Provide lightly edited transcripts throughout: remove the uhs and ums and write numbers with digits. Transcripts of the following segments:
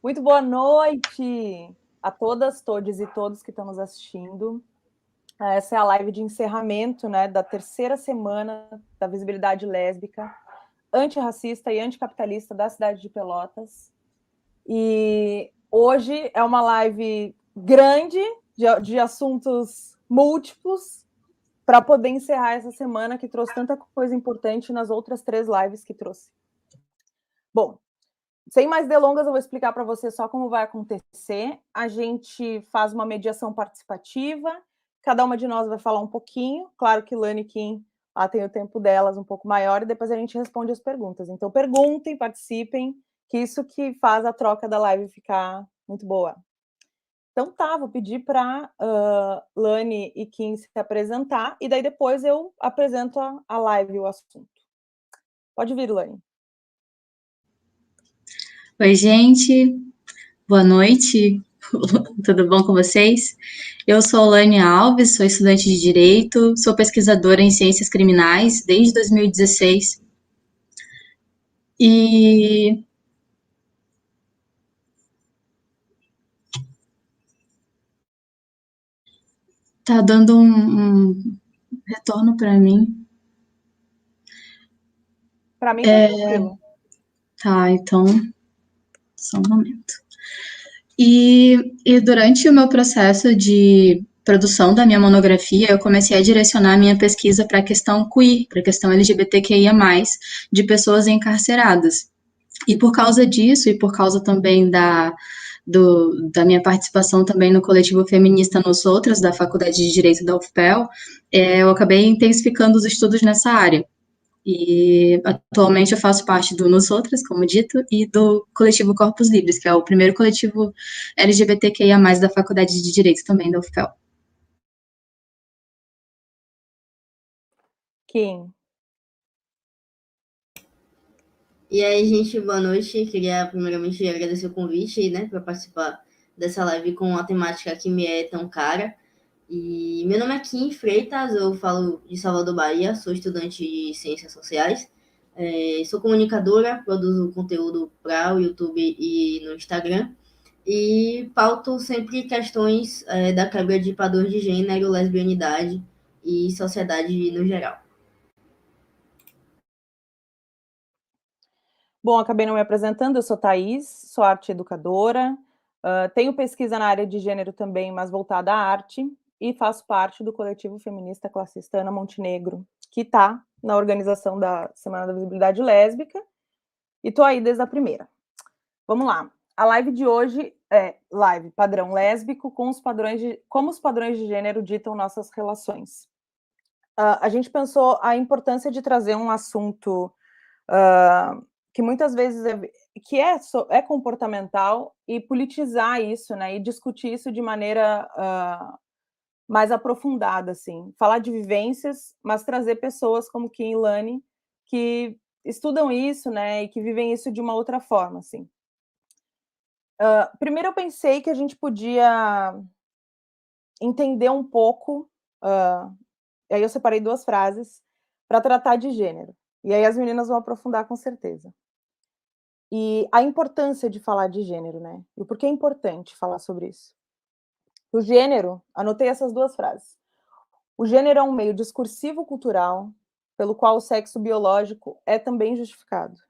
Muito boa noite a todas, todes e todos que estão nos assistindo. Essa é a live de encerramento, né, da terceira semana da visibilidade lésbica, antirracista e anticapitalista da cidade de Pelotas. E hoje é uma live grande, de assuntos múltiplos, para poder encerrar essa semana que trouxe tanta coisa importante nas outras 3 lives que trouxe. Bom, sem mais delongas, eu vou explicar para você só como vai acontecer. A gente faz uma mediação participativa, cada uma de nós vai falar um pouquinho. Claro que Lani e Kim lá tem o tempo delas um pouco maior, e depois a gente responde as perguntas. Então, perguntem, participem, que isso que faz a troca da live ficar muito boa. Então tá, vou pedir para Lani e Kim se apresentar, e daí depois eu apresento a live, o assunto. Pode vir, Lani. Oi, gente. Boa noite. Tudo bom com vocês? Eu sou Lani Alves, sou estudante de Direito, sou pesquisadora em Ciências Criminais desde 2016. E tá dando um retorno para mim. Para mim tá tranquilo. Tá, então, só um momento. E durante o meu processo de produção da minha monografia, eu comecei a direcionar a minha pesquisa para a questão queer, para a questão LGBTQIA+, de pessoas encarceradas. E por causa disso, e por causa também da minha participação também no coletivo feminista Nós Outras, da Faculdade de Direito da UFPEL, eu acabei intensificando os estudos nessa área. E atualmente eu faço parte do Nós Outras, como dito, e do coletivo Corpos Livres, que é o primeiro coletivo LGBTQIA+, da Faculdade de Direito também da UFPEL. Kim. E aí, gente, boa noite. Queria primeiramente agradecer o convite, né, para participar dessa live com uma temática que me é tão cara. E meu nome é Kim Freitas, eu falo de Salvador, Bahia, sou estudante de Ciências Sociais, sou comunicadora, produzo conteúdo para o YouTube e no Instagram, e pauto sempre questões da quebra de padrões de gênero, lesbianidade e sociedade no geral. Bom, acabei não me apresentando, eu sou Thaís, sou arte educadora, tenho pesquisa na área de gênero também, mas voltada à arte, e faço parte do coletivo feminista classista Ana Montenegro, que está na organização da Semana da Visibilidade Lésbica, e estou aí desde a primeira. Vamos lá, a live de hoje é live padrão lésbico, com os padrões como os padrões de gênero ditam nossas relações. A gente pensou a importância de trazer um assunto que muitas vezes é comportamental, e politizar isso, né, e discutir isso de maneira mais aprofundada, assim. Falar de vivências, mas trazer pessoas como Kim e Lani, que estudam isso, né, e que vivem isso de uma outra forma, assim. Primeiro eu pensei que a gente podia entender um pouco, e aí eu separei 2 frases, para tratar de gênero. E aí as meninas vão aprofundar com certeza. E a importância de falar de gênero, né? E por que é importante falar sobre isso? O gênero, anotei essas 2 frases. O gênero é um meio discursivo cultural pelo qual o sexo biológico é também justificado.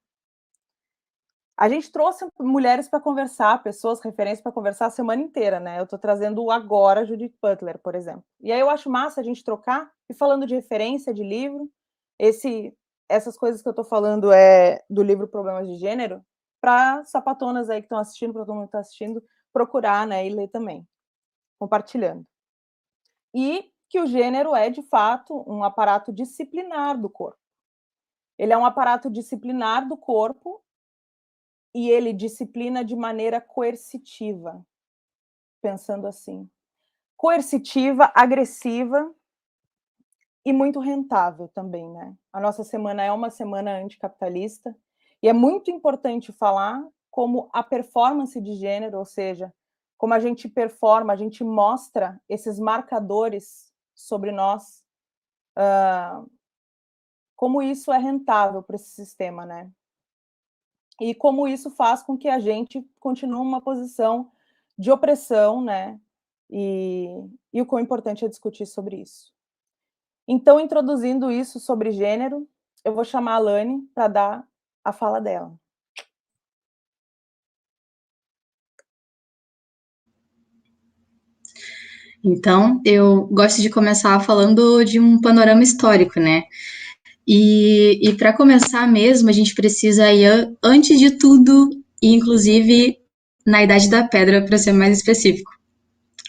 A gente trouxe mulheres para conversar, pessoas, referências para conversar a semana inteira, né? Eu estou trazendo agora Judith Butler, por exemplo. E aí eu acho massa a gente trocar, e falando de referência de livro, essas coisas que eu estou falando é do livro Problemas de Gênero, para sapatonas aí que estão assistindo, para todo mundo que está assistindo, procurar, né, e ler também, compartilhando. E que o gênero é, de fato, um aparato disciplinar do corpo. Ele é um aparato disciplinar do corpo, e ele disciplina de maneira coercitiva, pensando assim. Coercitiva, agressiva e muito rentável também, né? A nossa semana é uma semana anticapitalista, e é muito importante falar como a performance de gênero, ou seja, como a gente performa, a gente mostra esses marcadores sobre nós, como isso é rentável para esse sistema, né? e como isso faz com que a gente continue numa posição de opressão, né? E o quão importante é discutir sobre isso. Então, introduzindo isso sobre gênero, eu vou chamar a Lani para dar a fala dela. Então, eu gosto de começar falando de um panorama histórico, né? E para começar mesmo, a gente precisa ir, antes de tudo, e inclusive na Idade da Pedra, para ser mais específico,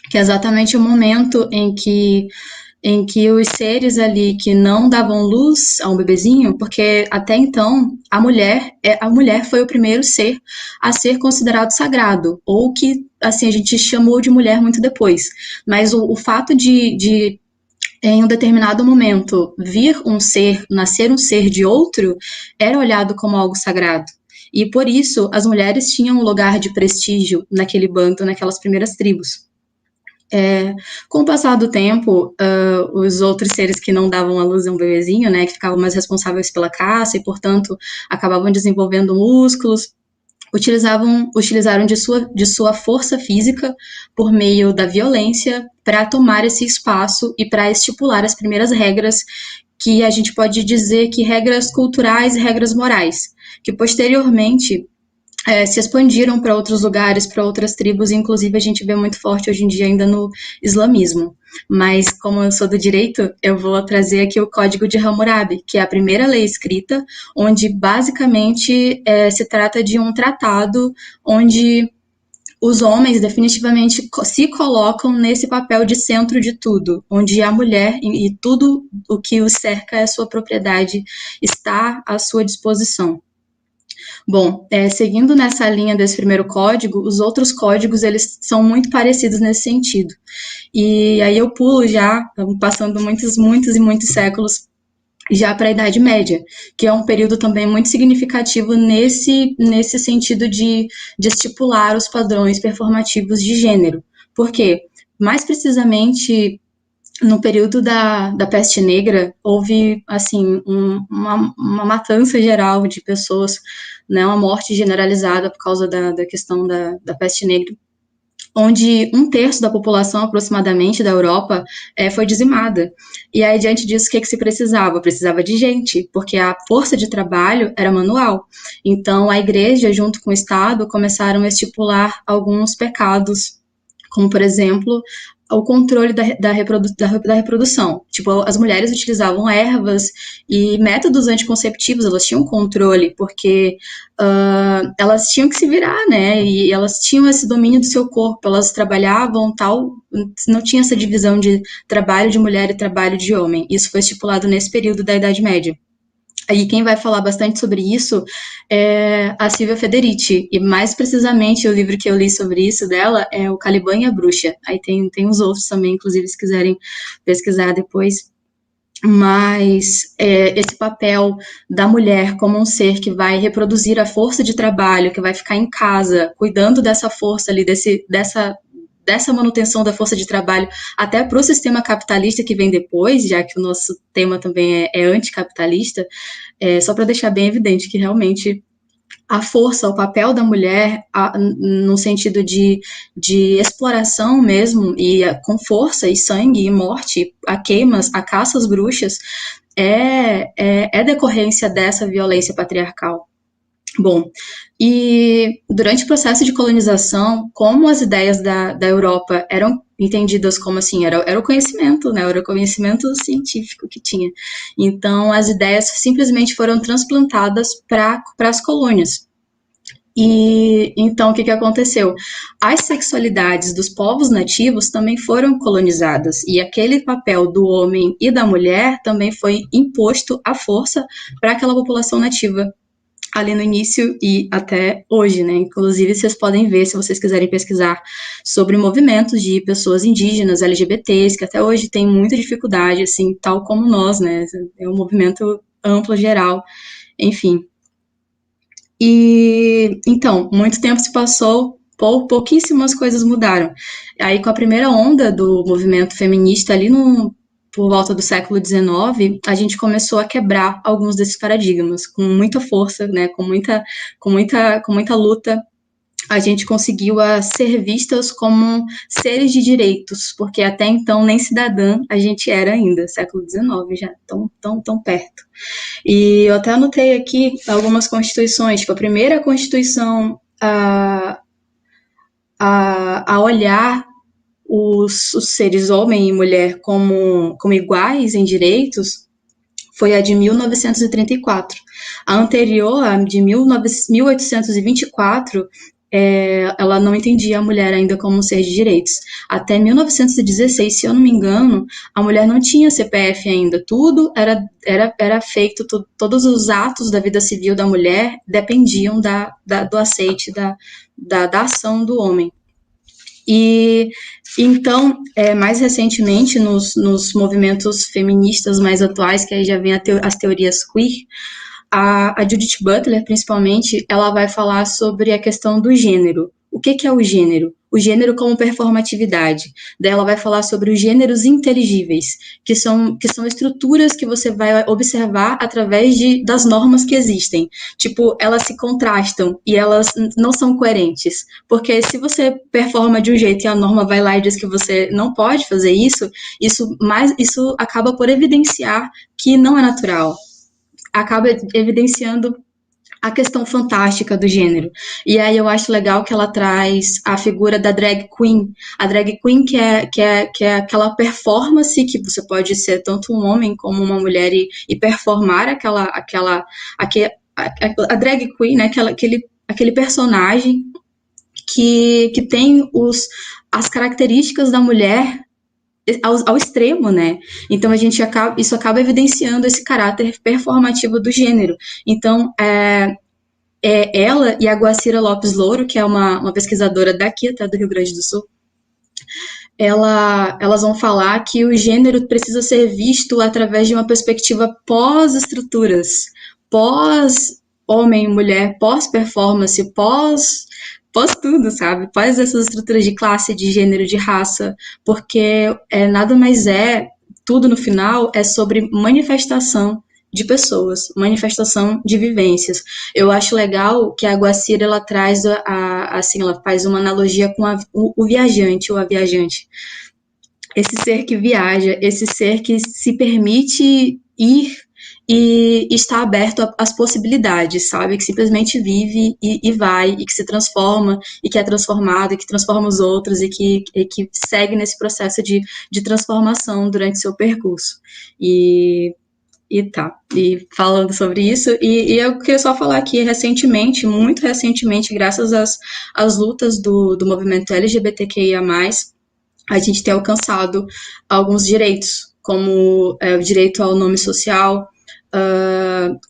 que é exatamente o momento em que os seres ali que não davam luz a um bebezinho, porque até então a mulher foi o primeiro ser a ser considerado sagrado, ou que assim a gente chamou de mulher muito depois. Mas o fato de em um determinado momento vir um ser, nascer um ser de outro, era olhado como algo sagrado. E por isso as mulheres tinham um lugar de prestígio naquele bando, naquelas primeiras tribos. Com o passar do tempo, os outros seres que não davam à luz a um bebezinho, né, que ficavam mais responsáveis pela caça e, portanto, acabavam desenvolvendo músculos, utilizaram de sua força física por meio da violência para tomar esse espaço e para estipular as primeiras regras que a gente pode dizer que regras culturais e regras morais, que posteriormente se expandiram para outros lugares, para outras tribos, e inclusive a gente vê muito forte hoje em dia ainda no islamismo. Mas como eu sou do direito, eu vou trazer aqui o Código de Hammurabi, que é a primeira lei escrita, onde basicamente se trata de um tratado onde os homens definitivamente se colocam nesse papel de centro de tudo, onde a mulher e tudo o que os cerca é sua propriedade, está à sua disposição. Bom, seguindo nessa linha desse primeiro código, os outros códigos eles são muito parecidos nesse sentido. E aí eu pulo já, passando muitos séculos, já para a Idade Média, que é um período também muito significativo nesse sentido de estipular os padrões performativos de gênero. Por quê? Mais precisamente, no período da peste negra, houve assim uma matança geral de pessoas, né, uma morte generalizada por causa da questão da peste negra, onde 1/3 da população, aproximadamente, da Europa foi dizimada. E aí, diante disso, o que se precisava? Precisava de gente, porque a força de trabalho era manual. Então, a igreja, junto com o Estado, começaram a estipular alguns pecados, como, por exemplo, o controle da reprodução. Tipo, as mulheres utilizavam ervas e métodos anticonceptivos, elas tinham controle, porque elas tinham que se virar, né? E elas tinham esse domínio do seu corpo, elas trabalhavam tal, não tinha essa divisão de trabalho de mulher e trabalho de homem. Isso foi estipulado nesse período da Idade Média. Aí quem vai falar bastante sobre isso é a Silvia Federici, e mais precisamente o livro que eu li sobre isso dela é o Caliban e a Bruxa. Aí tem os outros também, inclusive, se quiserem pesquisar depois. Mas esse papel da mulher como um ser que vai reproduzir a força de trabalho, que vai ficar em casa, cuidando dessa força ali, dessa manutenção da força de trabalho até para o sistema capitalista que vem depois, já que o nosso tema também é anticapitalista, só para deixar bem evidente que realmente a força, o papel da mulher, no sentido de exploração mesmo, e com força e sangue e morte, a queimas, a caça às bruxas, é decorrência dessa violência patriarcal. Bom, e durante o processo de colonização, como as ideias da Europa eram entendidas como assim, era o conhecimento, né, era o conhecimento científico que tinha. Então, as ideias simplesmente foram transplantadas para as colônias. E então, o que aconteceu? As sexualidades dos povos nativos também foram colonizadas, e aquele papel do homem e da mulher também foi imposto à força para aquela população nativa ali no início e até hoje, né? Inclusive, vocês podem ver, se vocês quiserem pesquisar sobre movimentos de pessoas indígenas, LGBTs, que até hoje tem muita dificuldade, assim, tal como nós, né? É um movimento amplo, geral, enfim. E, então, muito tempo se passou, pouquíssimas coisas mudaram. Aí, com a primeira onda do movimento feminista ali por volta do século XIX, a gente começou a quebrar alguns desses paradigmas com muita força, né, com muita luta. A gente conseguiu ser vistas como seres de direitos, porque até então nem cidadã a gente era ainda, século XIX já, tão perto. E eu até anotei aqui algumas constituições, tipo, a primeira constituição a olhar os seres homem e mulher como iguais em direitos foi a de 1934. A anterior, a de 1824, ela não entendia a mulher ainda como um ser de direitos. Até 1916, se eu não me engano, a mulher não tinha CPF ainda. Tudo era feito, todos os atos da vida civil da mulher dependiam do aceite, da ação do homem. E então, mais recentemente, nos movimentos feministas mais atuais, que aí já vem as teorias queer, a Judith Butler, principalmente, ela vai falar sobre a questão do gênero. O que é o gênero? O gênero como performatividade. Daí ela vai falar sobre os gêneros inteligíveis, que são estruturas que você vai observar através das normas que existem. Tipo, elas se contrastam e elas não são coerentes. Porque se você performa de um jeito e a norma vai lá e diz que você não pode fazer isso acaba por evidenciar que não é natural. Acaba evidenciando a questão fantástica do gênero. E aí eu acho legal que ela traz a figura da drag queen. A drag queen que é aquela performance que você pode ser tanto um homem como uma mulher e performar a drag queen, né? Aquele personagem que tem as características da mulher ao extremo, né? Então isso acaba evidenciando esse caráter performativo do gênero. Então, ela e a Guacira Lopes Louro, que é uma pesquisadora daqui, até do Rio Grande do Sul, elas vão falar que o gênero precisa ser visto através de uma perspectiva pós-estruturas, pós-homem e mulher, pós-performance, pós tudo, sabe? Pós essas estruturas de classe, de gênero, de raça, porque nada mais tudo no final é sobre manifestação de pessoas, manifestação de vivências. Eu acho legal que a Guacira, ela traz assim, ela faz uma analogia com o viajante ou a viajante. Esse ser que viaja, esse ser que se permite ir e está aberto às possibilidades, sabe? Que simplesmente vive e vai, e que se transforma, e que é transformado, e que transforma os outros, e que segue nesse processo de transformação durante seu percurso. E falando sobre isso, e eu queria só falar que recentemente, muito recentemente, graças às lutas do movimento LGBTQIA+, a gente tem alcançado alguns direitos, como o direito ao nome social,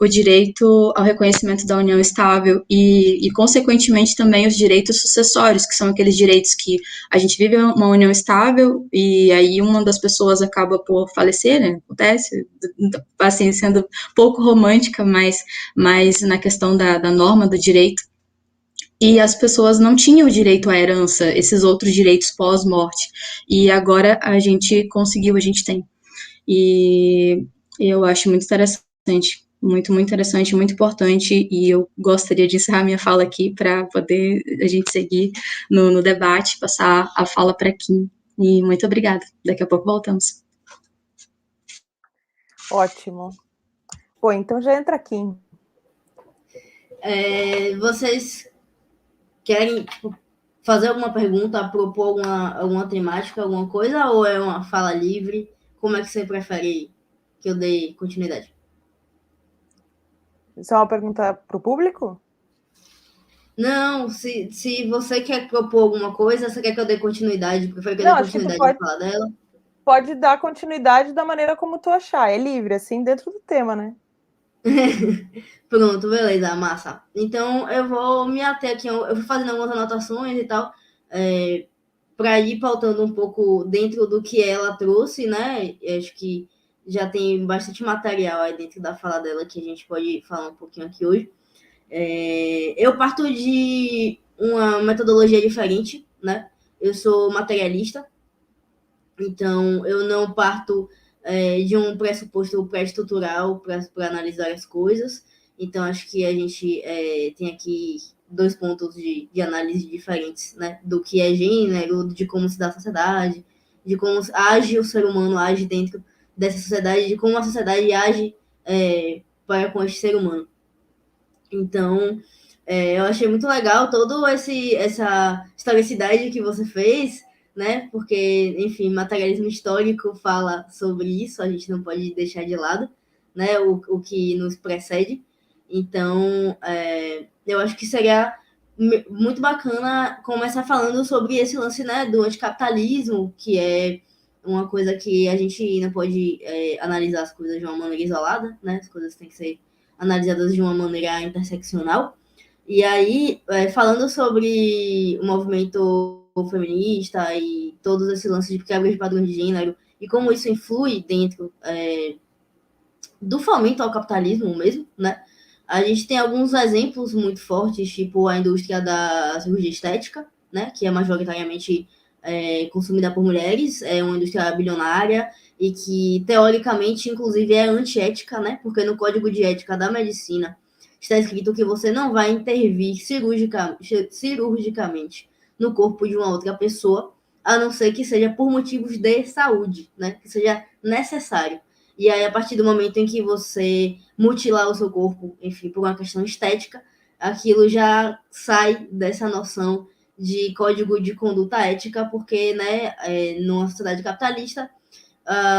o direito ao reconhecimento da união estável e, consequentemente, também os direitos sucessórios, que são aqueles direitos que a gente vive uma união estável e aí uma das pessoas acaba por falecer, né? Acontece, assim, sendo pouco romântica, mas na questão da norma do direito. E as pessoas não tinham o direito à herança, esses outros direitos pós-morte. E agora a gente conseguiu, a gente tem. E eu acho muito interessante, muito, muito interessante, muito importante, e eu gostaria de encerrar minha fala aqui para poder a gente seguir no debate, passar a fala para Kim. E muito obrigada. Daqui a pouco voltamos. Ótimo. Pô, então já entra aqui. Vocês querem fazer alguma pergunta, propor alguma temática, alguma coisa, ou é uma fala livre? Como é que você prefere que eu dê continuidade? Isso é uma pergunta para o público? Não, se você quer propor alguma coisa, você quer que eu dê continuidade? Prefere que eu Não, dê acho que tu continuidade na fala dela? pode dar continuidade da maneira como tu achar. É livre, assim, dentro do tema, né? Pronto, beleza, massa. Então, eu vou me ater aqui, eu vou fazendo algumas anotações e tal, para ir pautando um pouco dentro do que ela trouxe, né? Eu acho que já tem bastante material aí dentro da fala dela que a gente pode falar um pouquinho aqui hoje. Eu parto de uma metodologia diferente, né? Eu sou materialista, então eu não parto de um pressuposto pré-estrutural para analisar as coisas. Então, acho que a gente tem aqui 2 pontos de análise diferentes, né? Do que é gênero, de como se dá a sociedade, de como age o ser humano, age dentro dessa sociedade, de como a sociedade age para com este ser humano. Então, eu achei muito legal toda essa historicidade que você fez, né? Porque, enfim, materialismo histórico fala sobre isso, a gente não pode deixar de lado, né? O que nos precede. Então, eu acho que seria muito bacana começar falando sobre esse lance, né, do anticapitalismo, que é uma coisa que a gente não pode analisar as coisas de uma maneira isolada, né? As coisas têm que ser analisadas de uma maneira interseccional. E aí, falando sobre o movimento feminista e todos esses lances de quebra de padrões de gênero e como isso influi dentro do fomento ao capitalismo mesmo, né? A gente tem alguns exemplos muito fortes, tipo a indústria da cirurgia estética, né? Que é majoritariamente consumida por mulheres, é uma indústria bilionária e que, teoricamente, inclusive, é antiética, né? Porque no Código de Ética da Medicina está escrito que você não vai intervir cirurgicamente no corpo de uma outra pessoa, a não ser que seja por motivos de saúde, né? Que seja necessário. E aí, a partir do momento em que você mutilar o seu corpo, enfim, por uma questão estética, aquilo já sai dessa noção de código de conduta ética, porque, né, numa sociedade capitalista,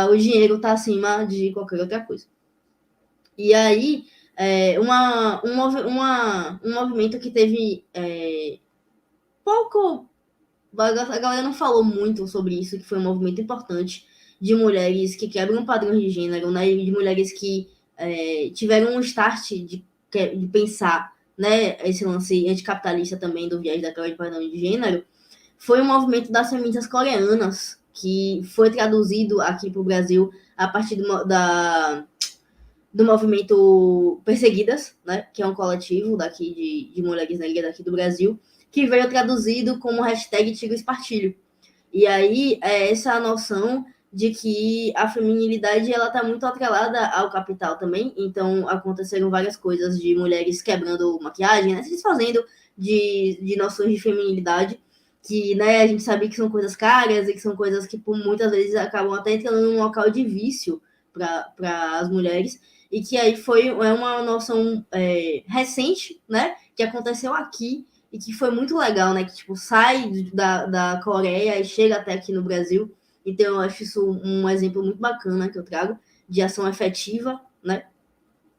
o dinheiro está acima de qualquer outra coisa. E aí, um movimento que teve pouco... A galera não falou muito sobre isso, que foi um movimento importante de mulheres que quebram padrões de gênero, né, e de mulheres que tiveram um start de pensar, né, esse lance anticapitalista também do viés da quebra de padrão de gênero, foi um movimento das feministas coreanas, que foi traduzido aqui para o Brasil a partir do movimento Perseguidas, né, que é um coletivo daqui de mulheres negras daqui do Brasil, que veio traduzido como hashtag Tira o Espartilho. E aí, essa noção de que a feminilidade ela está muito atrelada ao capital também, então aconteceram várias coisas de mulheres quebrando maquiagem, né, se desfazendo de noções de feminilidade, que, né, a gente sabe que são coisas caras e que são coisas que por muitas vezes acabam até entrando num local de vício para as mulheres, e que aí uma noção recente, né, que aconteceu aqui, e que foi muito legal, né, que tipo, sai da Coreia e chega até aqui no Brasil. Então eu acho isso um exemplo muito bacana que eu trago de ação efetiva, né?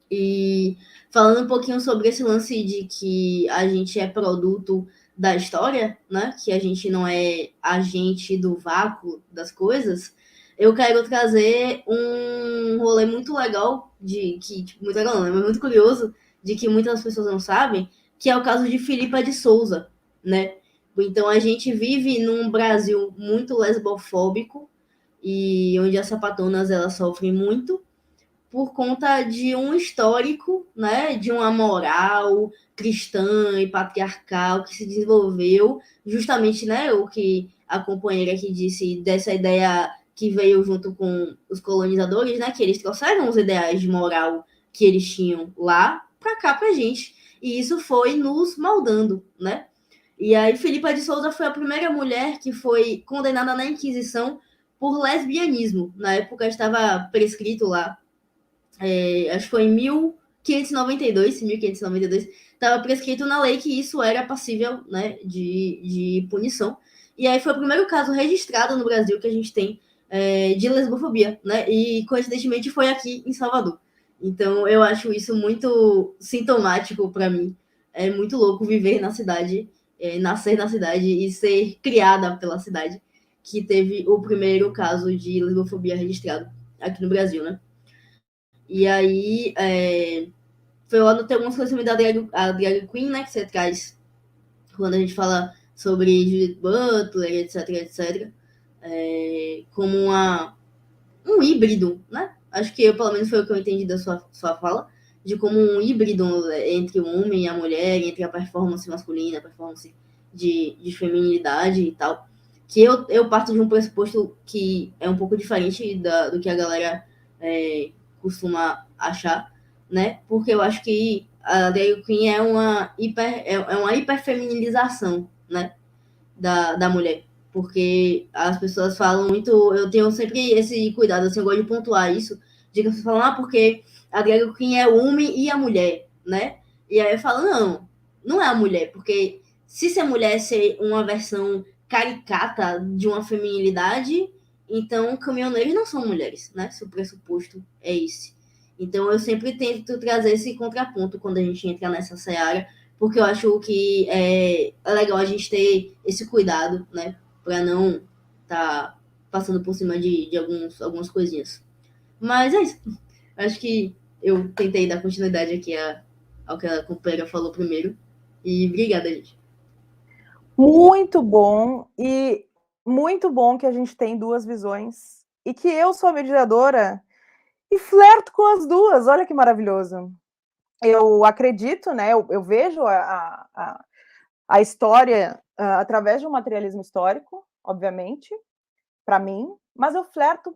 E falando um pouquinho sobre esse lance de que a gente é produto da história, né? Que a gente não é agente do vácuo das coisas, eu quero trazer um rolê muito legal, muito legal não, mas muito curioso, de que muitas pessoas não sabem, que é o caso de Filipa de Souza, né? Então a gente vive num Brasil muito lesbofóbico e onde as sapatonas elas sofrem muito por conta de um histórico, né, de uma moral cristã e patriarcal que se desenvolveu justamente, né, o que a companheira aqui disse dessa ideia que veio junto com os colonizadores, né, que eles trouxeram os ideais de moral que eles tinham lá para cá pra gente. E isso foi nos moldando, né? E aí Filipa de Souza foi a primeira mulher que foi condenada na Inquisição por lesbianismo. Na época estava prescrito lá, acho que foi em 1592, estava prescrito na lei que isso era passível, né, de punição. E aí foi o primeiro caso registrado no Brasil que a gente tem de lesbofobia, né? E coincidentemente foi aqui em Salvador. Então eu acho isso muito sintomático para mim. É muito louco viver na cidade, nascer na cidade e ser criada pela cidade que teve o primeiro caso de lesbofobia registrado aqui no Brasil, né? E aí, foi lá no tem algumas coisas também a drag Queen, né, que você traz quando a gente fala sobre Judith Butler, etc, etc, como um híbrido, né? Acho que pelo menos foi o que eu entendi da sua fala, de como um híbrido entre o homem e a mulher, entre a performance masculina, a performance de feminilidade e tal, que eu parto de um pressuposto que é um pouco diferente do que a galera costuma achar, né? Porque eu acho que a drag queen é uma hiperfeminilização, né? Da mulher. Porque as pessoas falam muito, eu tenho sempre esse cuidado, assim, eu gosto de pontuar isso, de que as pessoas falam, porque a drag queen é o homem e a mulher, né? E aí eu falo, não é a mulher, porque se ser mulher ser uma versão caricata de uma feminilidade, então caminhoneiros não são mulheres, né? Se o pressuposto é esse. Então eu sempre tento trazer esse contraponto quando a gente entra nessa seara, porque eu acho que é legal a gente ter esse cuidado, né? Para não tá passando por cima de algumas coisinhas. Mas é isso. Acho que eu tentei dar continuidade aqui ao que a companheira falou primeiro. E obrigada, gente. Muito bom, e muito bom que a gente tem duas visões, e que eu sou a mediadora e flerto com as duas, olha que maravilhoso. Eu acredito, né, eu vejo a história através de um materialismo histórico, obviamente, para mim, mas eu flerto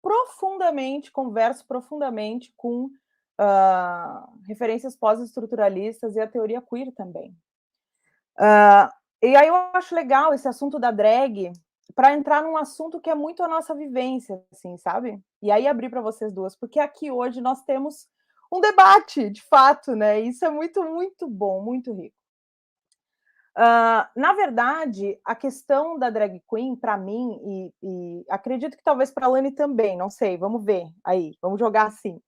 profundamente, converso profundamente com referências pós-estruturalistas e a teoria queer também. E aí eu acho legal esse assunto da drag para entrar num assunto que é muito a nossa vivência, assim, sabe? E aí abrir para vocês duas, porque aqui hoje nós temos um debate, de fato, né? Isso é muito, muito bom, muito rico. Na verdade, a questão da drag queen, para mim, e acredito que talvez para a Lani também, não sei, vamos ver aí, vamos jogar assim.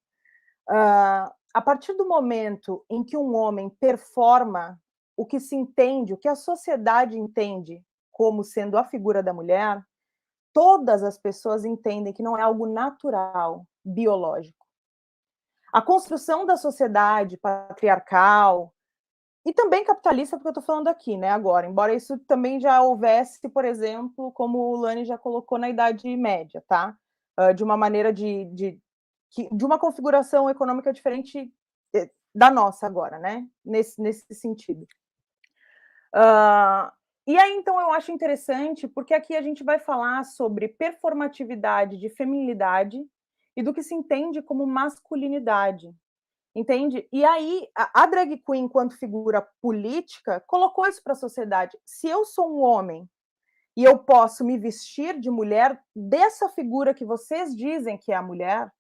A partir do momento em que um homem performa o que se entende, o que a sociedade entende como sendo a figura da mulher, todas as pessoas entendem que não é algo natural, biológico. A construção da sociedade patriarcal, e também capitalista, porque eu estou falando aqui, né, agora, embora isso também já houvesse, por exemplo, como o Lani já colocou na Idade Média, tá? De uma maneira de uma configuração econômica diferente da nossa agora, né? Nesse sentido. E aí, então, eu acho interessante, porque aqui a gente vai falar sobre performatividade de feminilidade e do que se entende como masculinidade. Entende? E aí, a drag queen, enquanto figura política, colocou isso para a sociedade. Se eu sou um homem e eu posso me vestir de mulher, dessa figura que vocês dizem que é a mulher,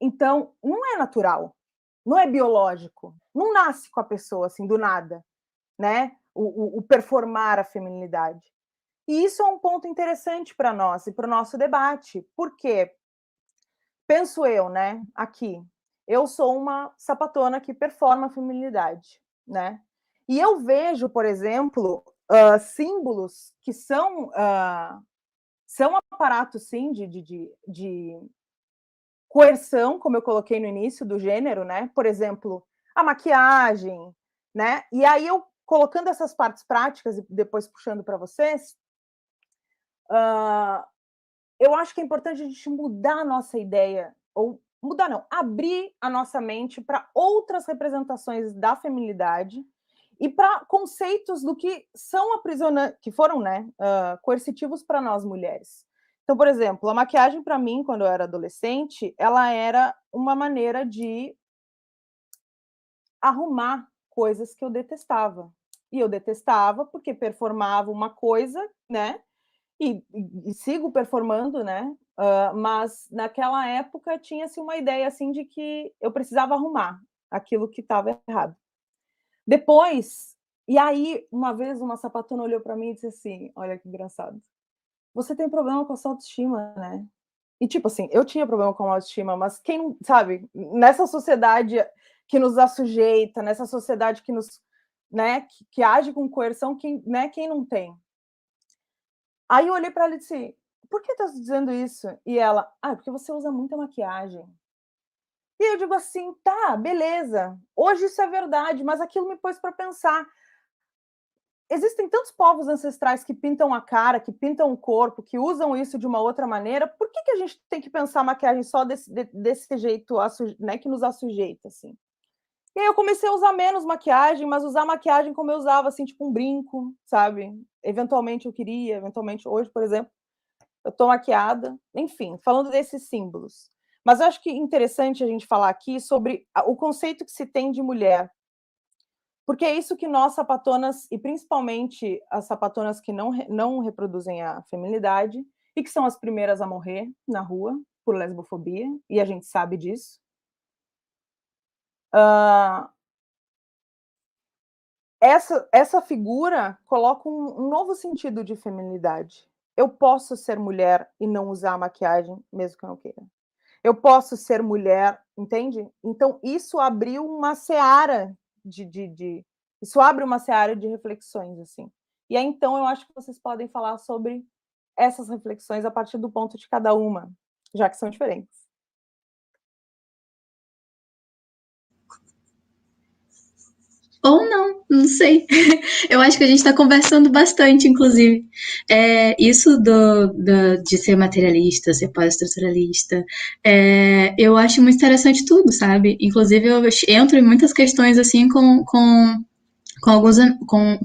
então não é natural, não é biológico, não nasce com a pessoa assim do nada, né? O performar a feminilidade. E isso é um ponto interessante para nós e para o nosso debate, porque penso eu, né? Aqui, eu sou uma sapatona que performa a feminilidade, né? E eu vejo, por exemplo, símbolos que são aparatos, sim, de coerção, como eu coloquei no início, do gênero, né? Por exemplo, a maquiagem, né? E aí eu, colocando essas partes práticas e depois puxando para vocês, eu acho que é importante a gente mudar a nossa ideia, ou mudar não, abrir a nossa mente para outras representações da feminilidade e para conceitos do que são que foram, né, coercitivos para nós mulheres. Então, por exemplo, a maquiagem para mim, quando eu era adolescente, ela era uma maneira de arrumar coisas que eu detestava. E eu detestava porque performava uma coisa, né? E sigo performando, né? Mas naquela época tinha-se uma ideia assim de que eu precisava arrumar aquilo que estava errado. Depois, e aí, uma vez uma sapatona olhou para mim e disse assim: olha que engraçado, você tem problema com a sua autoestima, né? E tipo assim, eu tinha problema com a autoestima, mas quem não, sabe, nessa sociedade que nos assujeita, nessa sociedade que nos, né, que age com coerção, quem não tem? Aí eu olhei para ela e disse: por que tá dizendo isso? E ela: porque você usa muita maquiagem. E eu digo assim: tá, beleza, hoje isso é verdade, mas aquilo me pôs para pensar. Existem tantos povos ancestrais que pintam a cara, que pintam o corpo, que usam isso de uma outra maneira, por que a gente tem que pensar a maquiagem só desse jeito, né, que nos assujeita, assim? E aí eu comecei a usar menos maquiagem, mas usar maquiagem como eu usava, assim, tipo um brinco, sabe? Eventualmente eu queria, eventualmente hoje, por exemplo, eu tô maquiada, enfim, falando desses símbolos. Mas eu acho que é interessante a gente falar aqui sobre o conceito que se tem de mulher, porque é isso que nós sapatonas, e principalmente as sapatonas que não reproduzem a feminilidade, e que são as primeiras a morrer na rua por lesbofobia, e a gente sabe disso. Essa figura coloca um novo sentido de feminilidade. Eu posso ser mulher e não usar maquiagem, mesmo que eu não queira. Eu posso ser mulher, entende? Então, isso abriu uma seara isso abre uma seara de reflexões, assim. E aí, então, eu acho que vocês podem falar sobre essas reflexões a partir do ponto de cada uma, já que são diferentes. Ou não sei. Eu acho que a gente está conversando bastante, inclusive. Isso de ser materialista, ser pós-estruturalista, eu acho muito interessante tudo, sabe? Inclusive, eu entro em muitas questões assim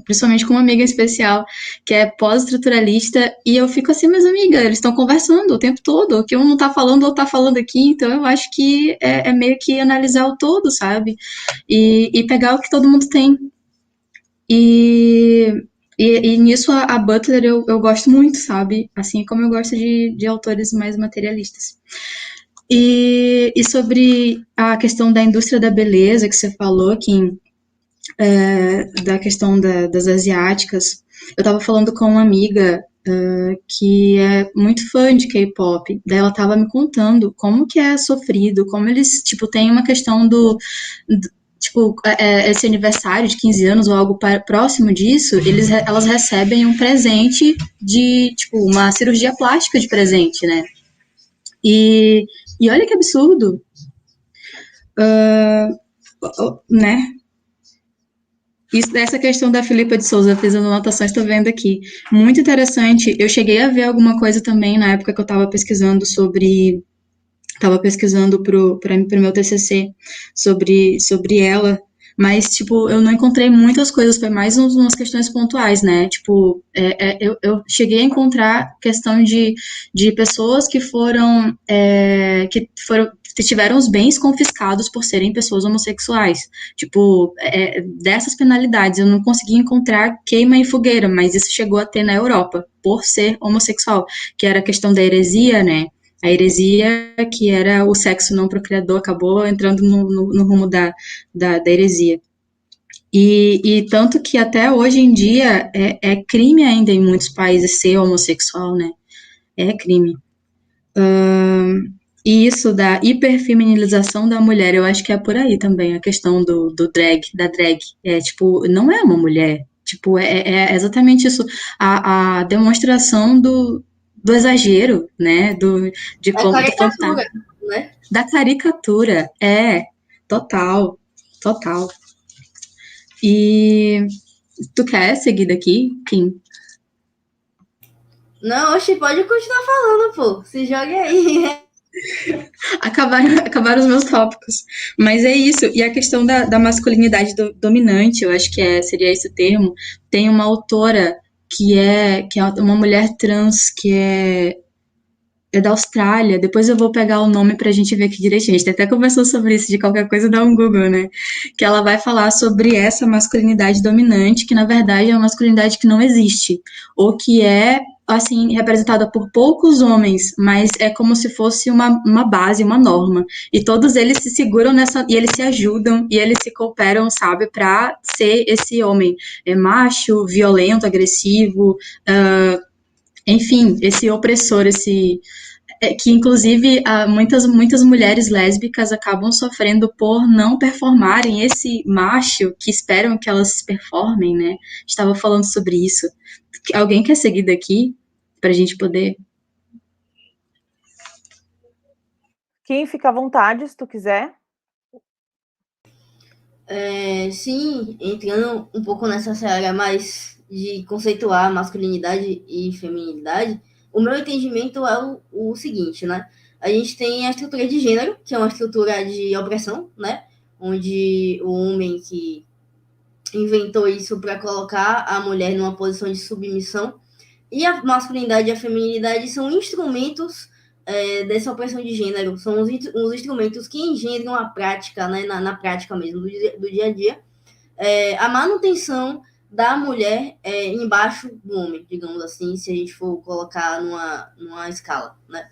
principalmente com uma amiga especial que é pós-estruturalista, e eu fico assim, mas amiga, eles estão conversando o tempo todo, o que um não tá falando, ou tá falando aqui, então eu acho que é meio que analisar o todo, sabe? E pegar o que todo mundo tem. E, e nisso a Butler eu gosto muito, sabe? Assim como eu gosto de autores mais materialistas. E sobre a questão da indústria da beleza que você falou, Kim, da questão das asiáticas, eu tava falando com uma amiga que é muito fã de K-pop, daí ela tava me contando como que é sofrido, como eles, tipo, tem uma questão tipo, esse aniversário de 15 anos ou algo próximo disso, elas recebem um presente de, tipo, uma cirurgia plástica de presente, né? E olha que absurdo, né? Essa questão da Filipa de Souza, fiz anotações, estou vendo aqui. Muito interessante. Eu cheguei a ver alguma coisa também na época que eu estava pesquisando sobre. Estava pesquisando pro meu TCC sobre ela, mas, tipo, eu não encontrei muitas coisas, foi mais umas questões pontuais, né? Tipo, eu cheguei a encontrar questão de pessoas que foram que tiveram os bens confiscados por serem pessoas homossexuais. Tipo, dessas penalidades, eu não consegui encontrar queima em fogueira, mas isso chegou a ter na Europa, por ser homossexual, que era a questão da heresia, né? A heresia, que era o sexo não procriador, acabou entrando no rumo da heresia. E tanto que até hoje em dia é crime ainda em muitos países ser homossexual, né? É crime. E isso da hiperfeminilização da mulher, eu acho que é por aí também, a questão da drag. Tipo, não é uma mulher. Tipo, é exatamente isso. A demonstração do exagero, né? De É como do fantasma. caricatura, né? Da caricatura. Total. Total. E tu quer seguir daqui, Kim? Não, oxe, pode continuar falando, pô. Se jogue aí. Acabaram os meus tópicos. Mas é isso. E a questão da masculinidade dominante, eu acho que seria esse o termo. Tem uma autora que é uma mulher trans que é da Austrália. Depois eu vou pegar o nome pra gente ver aqui direitinho. A gente até conversou sobre isso, de qualquer coisa dá um Google, né? Que ela vai falar sobre essa masculinidade dominante, que na verdade é uma masculinidade que não existe. Ou que é, assim, representada por poucos homens, mas é como se fosse uma base, uma norma. E todos eles se seguram nessa, e eles se ajudam, e eles se cooperam, sabe, pra ser esse homem macho, violento, agressivo, enfim, esse opressor, que inclusive muitas mulheres lésbicas acabam sofrendo por não performarem esse macho que esperam que elas performem, né? Estava falando sobre isso. Alguém quer seguir daqui para a gente poder? Quem fica à vontade, se tu quiser. Sim, entrando um pouco nessa área mais de conceituar masculinidade e feminilidade, o meu entendimento é o seguinte, né? A gente tem a estrutura de gênero, que é uma estrutura de opressão, né? onde o homem que inventou isso para colocar a mulher numa posição de submissão, e a masculinidade e a feminilidade são instrumentos dessa opressão de gênero, são os instrumentos que engendram a prática, né, na prática mesmo, do dia a dia, a manutenção da mulher embaixo do homem, digamos assim, se a gente for colocar numa escala, né?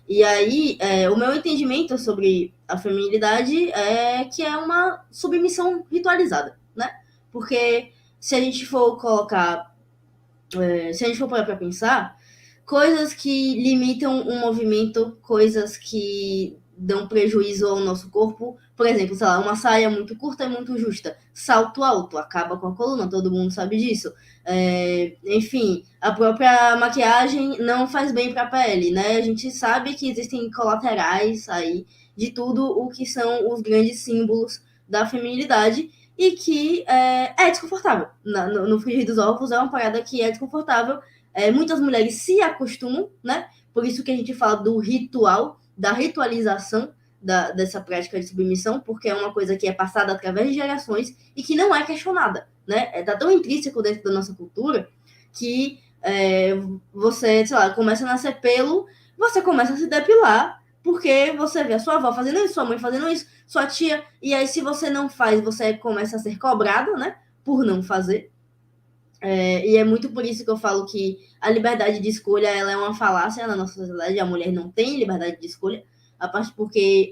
E aí, o meu entendimento sobre a feminilidade é que é uma submissão ritualizada, né? Porque se a gente for colocar, se a gente for parar para pensar, coisas que limitam o movimento, coisas que dão prejuízo ao nosso corpo, por exemplo, sei lá, uma saia muito curta e muito justa, salto alto, acaba com a coluna, todo mundo sabe disso. Enfim, a própria maquiagem não faz bem para a pele, né? A gente sabe que existem colaterais aí de tudo o que são os grandes símbolos da feminilidade e que é desconfortável. No frigir dos ovos é uma parada que é desconfortável. Muitas mulheres se acostumam, né? Por isso que a gente fala do ritual, da ritualização dessa prática de submissão, porque é uma coisa que é passada através de gerações e que não é questionada, né? Tá tão intrínseco dentro da nossa cultura que você, sei lá, começa a nascer pelo, você começa a se depilar, porque você vê a sua avó fazendo isso, sua mãe fazendo isso, sua tia, e aí se você não faz, você começa a ser cobrado, né? Por não fazer. E é muito por isso que eu falo que a liberdade de escolha ela é uma falácia na nossa sociedade. A mulher não tem liberdade de escolha, a parte porque,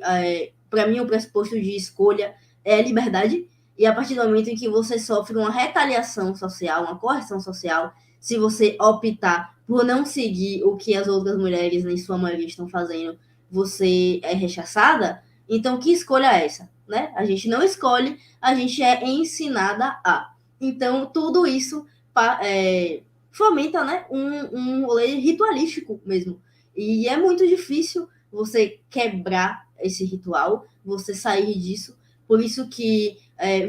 para mim, o pressuposto de escolha é a liberdade. E a partir do momento em que você sofre uma retaliação social, uma correção social, se você optar por não seguir o que as outras mulheres, em sua maioria, estão fazendo, você é rechaçada. Então, que escolha é essa? Né? A gente não escolhe, a gente é ensinada a. Então, tudo isso fomenta, né, um rolê ritualístico mesmo. E é muito difícil você quebrar esse ritual, você sair disso. Por isso que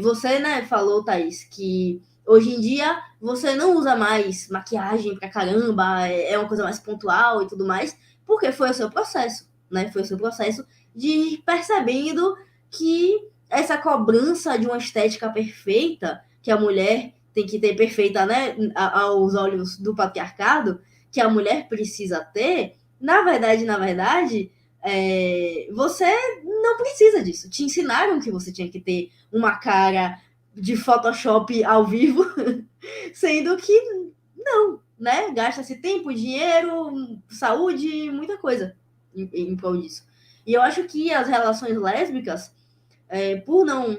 você, né, falou, Thaís, que hoje em dia você não usa mais maquiagem pra caramba, é uma coisa mais pontual e tudo mais, porque foi o seu processo, né? Foi o seu processo de ir percebendo que essa cobrança de uma estética perfeita que a mulher tem que ter perfeita, né, aos olhos do patriarcado, que a mulher precisa ter, na verdade, você não precisa disso. Te ensinaram que você tinha que ter uma cara de Photoshop ao vivo, sendo que não, né? Gasta-se tempo, dinheiro, saúde, muita coisa em prol disso. E eu acho que as relações lésbicas, por não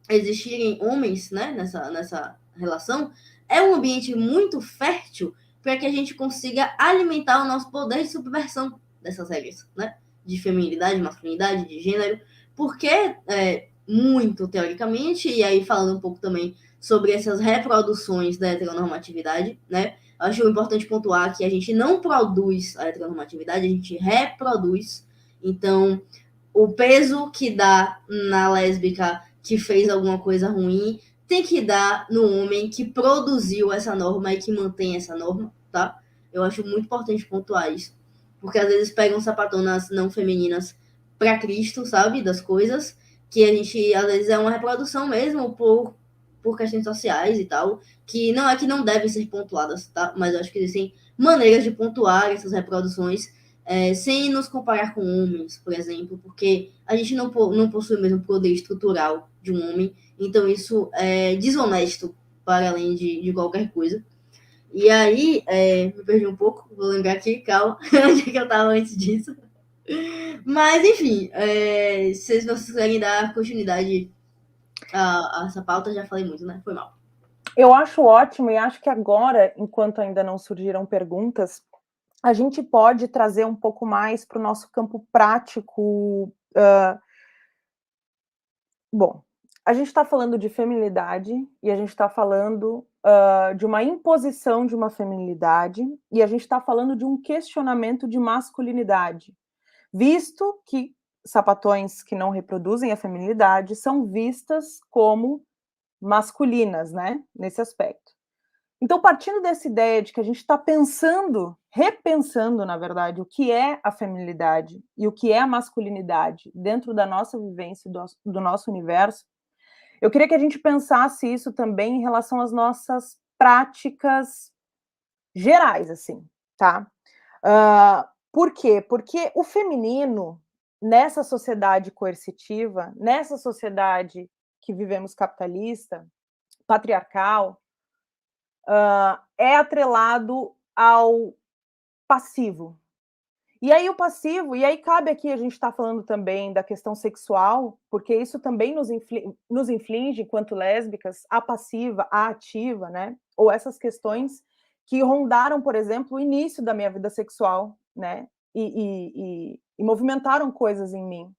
existirem homens, né, nessa relação, é um ambiente muito fértil para que a gente consiga alimentar o nosso poder de subversão dessas regras, né, de feminilidade, masculinidade, de gênero, porque muito teoricamente, e aí falando um pouco também sobre essas reproduções da heteronormatividade, né, acho importante pontuar que a gente não produz a heteronormatividade, a gente reproduz. Então, o peso que dá na lésbica que fez alguma coisa ruim tem que dar no homem que produziu essa norma e que mantém essa norma, tá? Eu acho muito importante pontuar isso. Porque às vezes pegam sapatonas não femininas para Cristo, sabe? Das coisas, que a gente, às vezes, é uma reprodução mesmo por questões sociais e tal, que não é que não devem ser pontuadas, tá? Mas eu acho que existem maneiras de pontuar essas reproduções sem nos comparar com homens, por exemplo, porque a gente não possui o mesmo poder estrutural de um homem, então isso é desonesto para além de qualquer coisa. E aí, me perdi um pouco, vou lembrar aqui, calma, onde que eu estava antes disso. Mas, enfim, se vocês quiserem dar continuidade a essa pauta, já falei muito, né? Foi mal. Eu acho ótimo e acho que agora, enquanto ainda não surgiram perguntas, a gente pode trazer um pouco mais para o nosso campo prático. Bom, a gente está falando de feminilidade e a gente está falando de uma imposição de uma feminilidade e a gente está falando de um questionamento de masculinidade, visto que sapatões que não reproduzem a feminilidade são vistas como masculinas, né, nesse aspecto. Então, partindo dessa ideia de que a gente está pensando, repensando, na verdade, o que é a feminilidade e o que é a masculinidade dentro da nossa vivência, do nosso universo, eu queria que a gente pensasse isso também em relação às nossas práticas gerais, assim, tá? Por quê? Porque o feminino, nessa sociedade coercitiva, nessa sociedade que vivemos capitalista, patriarcal, é atrelado ao passivo. E aí o passivo, e aí cabe aqui a gente estar falando também da questão sexual, porque isso também nos inflige, enquanto lésbicas, a passiva, a ativa, né? Ou essas questões que rondaram, por exemplo, o início da minha vida sexual, né? E movimentaram coisas em mim.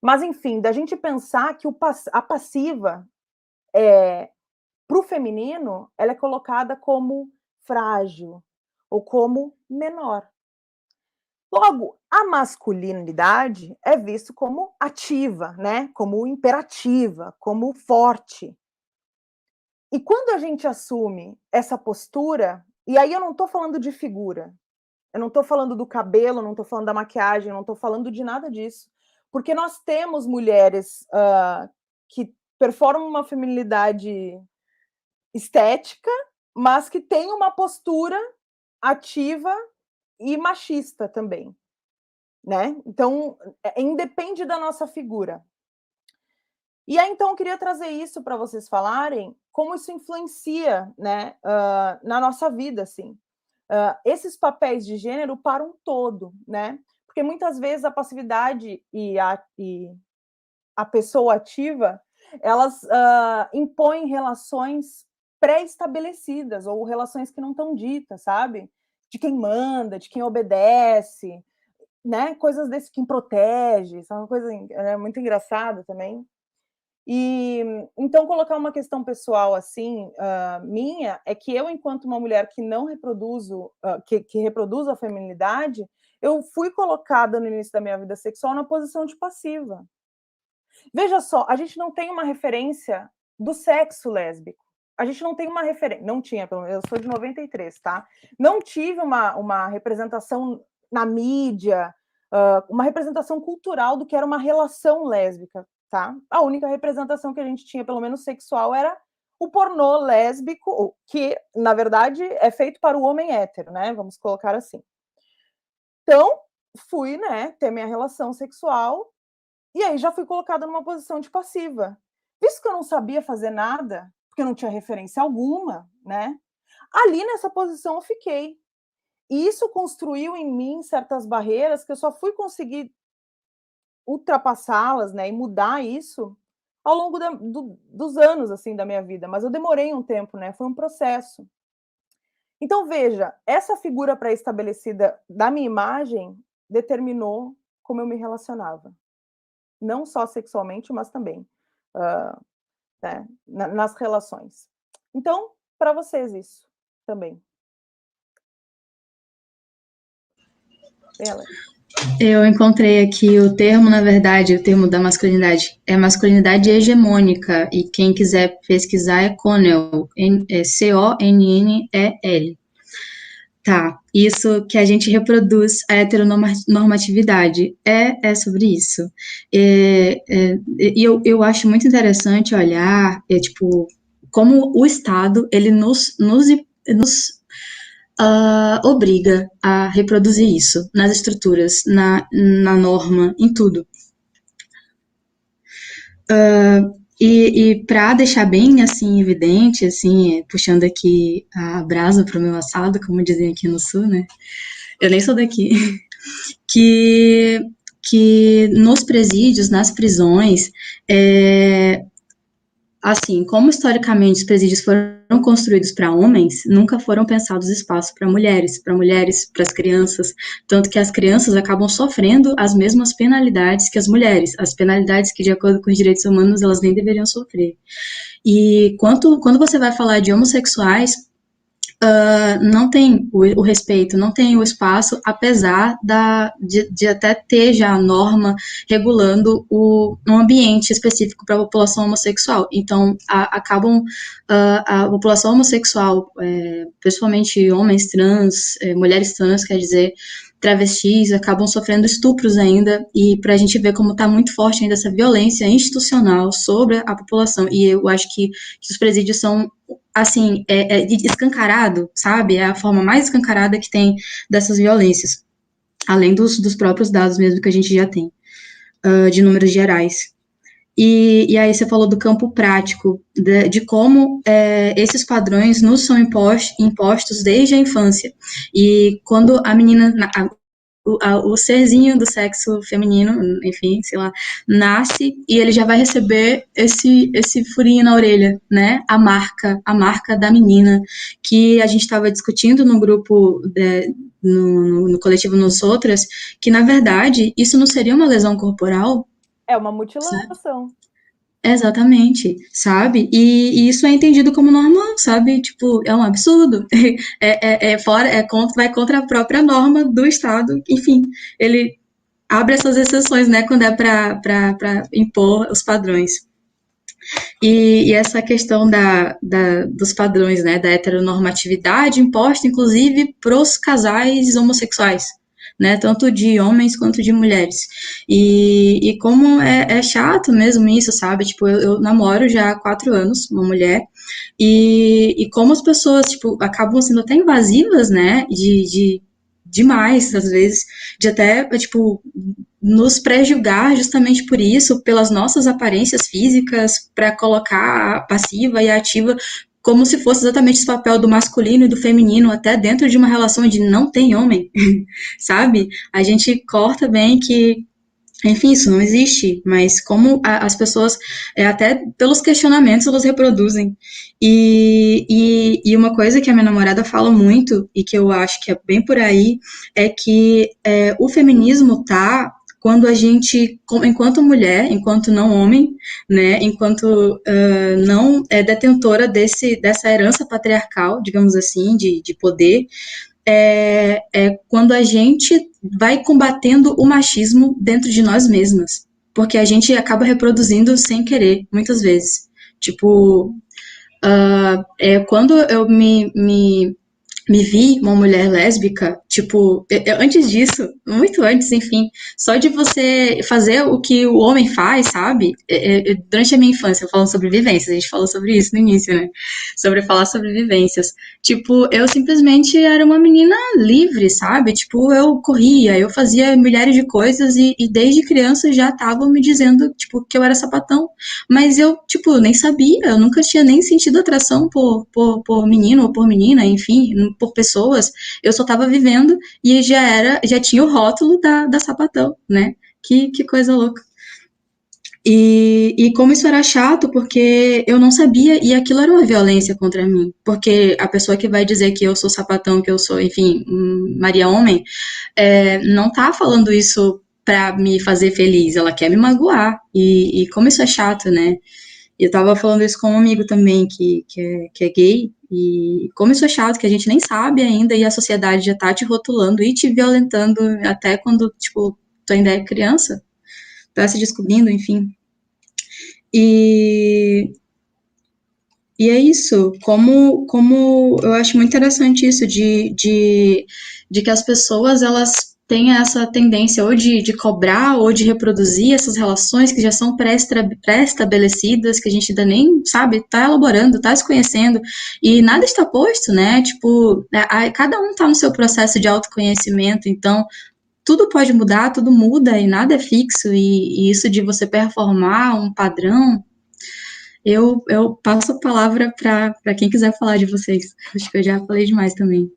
Mas, enfim, da gente pensar que a passiva, para o feminino, ela é colocada como frágil ou como menor. Logo, a masculinidade é visto como ativa, né? Como imperativa, como forte. E quando a gente assume essa postura, e aí eu não estou falando de figura, eu não estou falando do cabelo, não estou falando da maquiagem, não estou falando de nada disso, porque nós temos mulheres que performam uma feminilidade estética, mas que têm uma postura ativa e machista também, né? Então, independe da nossa figura. E aí, então, eu queria trazer isso para vocês falarem, como isso influencia, né, na nossa vida, assim. Esses papéis de gênero para um todo, né? Porque muitas vezes a passividade e a pessoa ativa, elas impõem relações pré-estabelecidas ou relações que não estão ditas, sabe? De quem manda, de quem obedece, né? Coisas desse, quem protege, isso é uma coisa muito engraçada também. E então colocar uma questão pessoal assim, minha, é que eu, enquanto uma mulher que não reproduzo, que reproduzo a feminilidade, eu fui colocada no início da minha vida sexual na posição de passiva. Veja só, a gente não tem uma referência do sexo lésbico. A gente não tem uma referência, não tinha, eu sou de 93, tá? Não tive uma representação na mídia, uma representação cultural do que era uma relação lésbica, tá? A única representação que a gente tinha, pelo menos sexual, era o pornô lésbico, que, na verdade, é feito para o homem hétero, né? Vamos colocar assim. Então, fui, né, ter minha relação sexual, e aí já fui colocada numa posição de passiva. Visto que eu não sabia fazer nada, porque eu não tinha referência alguma, né? Ali nessa posição eu fiquei. E isso construiu em mim certas barreiras que eu só fui conseguir ultrapassá-las, né, e mudar isso ao longo dos anos, assim, da minha vida. Mas eu demorei um tempo, né? Foi um processo. Então, veja, essa figura pré-estabelecida da minha imagem determinou como eu me relacionava. Não só sexualmente, mas também né, nas relações. Então, para vocês isso também. Ela. Eu encontrei aqui o termo, na verdade, o termo da masculinidade é masculinidade hegemônica, e quem quiser pesquisar é Connell, Connel. Tá, isso que a gente reproduz a heteronormatividade, é sobre isso. E eu acho muito interessante olhar, tipo, como o Estado, ele nos obriga a reproduzir isso nas estruturas, na norma, em tudo. E para deixar bem assim evidente, assim, puxando aqui a brasa para o meu assado, como dizem aqui no sul, né? Eu nem sou daqui. Que nos presídios, nas prisões, assim, como historicamente os presídios foram construídos para homens, nunca foram pensados espaços para mulheres, para as crianças, tanto que as crianças acabam sofrendo as mesmas penalidades que as mulheres, as penalidades que, de acordo com os direitos humanos, elas nem deveriam sofrer. E quando você vai falar de homossexuais, não tem o respeito, não tem o espaço, apesar de até ter já a norma regulando um ambiente específico para a população homossexual. Então, acabam a população homossexual, principalmente homens trans, mulheres trans, quer dizer, travestis, acabam sofrendo estupros ainda, e para a gente ver como está muito forte ainda essa violência institucional sobre a população. E eu acho que os presídios são assim, escancarado, sabe? É a forma mais escancarada que tem dessas violências, além dos próprios dados mesmo que a gente já tem, de números gerais. E aí você falou do campo prático, de como esses padrões nos são impostos desde a infância. E quando a menina, o serzinho do sexo feminino, enfim, sei lá, nasce e ele já vai receber esse furinho na orelha, né? A marca da menina, que a gente estava discutindo no grupo, no coletivo Nós Outras, que na verdade isso não seria uma lesão corporal. É uma Sabe? mutilação. Exatamente, sabe? E isso é entendido como normal, sabe? Tipo, é um absurdo. Vai contra a própria norma do Estado. Enfim, ele abre essas exceções, né? Quando é para impor os padrões. E essa questão dos padrões, né? Da heteronormatividade imposta, inclusive, para os casais homossexuais. Né, tanto de homens quanto de mulheres. E como é chato mesmo isso, sabe? Tipo, eu namoro já há 4 anos, uma mulher, e como as pessoas, tipo, acabam sendo até invasivas, né? Demais, às vezes, de até, tipo, nos pré-julgar justamente por isso, pelas nossas aparências físicas, para colocar a passiva e a ativa como se fosse exatamente esse papel do masculino e do feminino, até dentro de uma relação onde não tem homem, sabe? A gente corta bem que, enfim, isso não existe, mas como as pessoas, até pelos questionamentos, elas reproduzem. E uma coisa que a minha namorada fala muito, e que eu acho que é bem por aí, é que o feminismo tá quando a gente, enquanto mulher, enquanto não homem, né, enquanto não é detentora dessa herança patriarcal, digamos assim, de poder, quando a gente vai combatendo o machismo dentro de nós mesmas. Porque a gente acaba reproduzindo sem querer, muitas vezes. Tipo, quando eu me vi uma mulher lésbica, tipo, antes disso, muito antes, enfim, só de você fazer o que o homem faz, sabe? Durante a minha infância, falando sobre vivências, a gente falou sobre isso no início, né? Sobre falar sobre vivências. Tipo, eu simplesmente era uma menina livre, sabe? Tipo, eu corria, eu fazia milhares de coisas e desde criança já estavam me dizendo, tipo, que eu era sapatão. Mas eu, tipo, nem sabia, eu nunca tinha nem sentido atração por menino ou por menina, enfim, por pessoas. Eu só tava vivendo e já tinha o rótulo da sapatão, né? Que coisa louca. E como isso era chato, porque eu não sabia, e aquilo era uma violência contra mim. Porque a pessoa que vai dizer que eu sou sapatão, que eu sou, enfim, Maria Homem, não tá falando isso pra me fazer feliz, ela quer me magoar. E como isso é chato, né? E eu tava falando isso com um amigo também que é gay, e como isso é chato, que a gente nem sabe ainda, e a sociedade já tá te rotulando e te violentando até quando, tipo, tu ainda é criança, tá se descobrindo, enfim. E, e é isso, como eu acho muito interessante isso, de que as pessoas, elas têm essa tendência ou de cobrar ou de reproduzir essas relações que já são pré-estabelecidas, que a gente ainda nem, sabe, tá elaborando, tá se conhecendo, e nada está posto, né, tipo, cada um tá no seu processo de autoconhecimento, então tudo pode mudar, tudo muda e nada é fixo, e isso de você performar um padrão, eu passo a palavra para quem quiser falar de vocês. Acho que eu já falei demais também.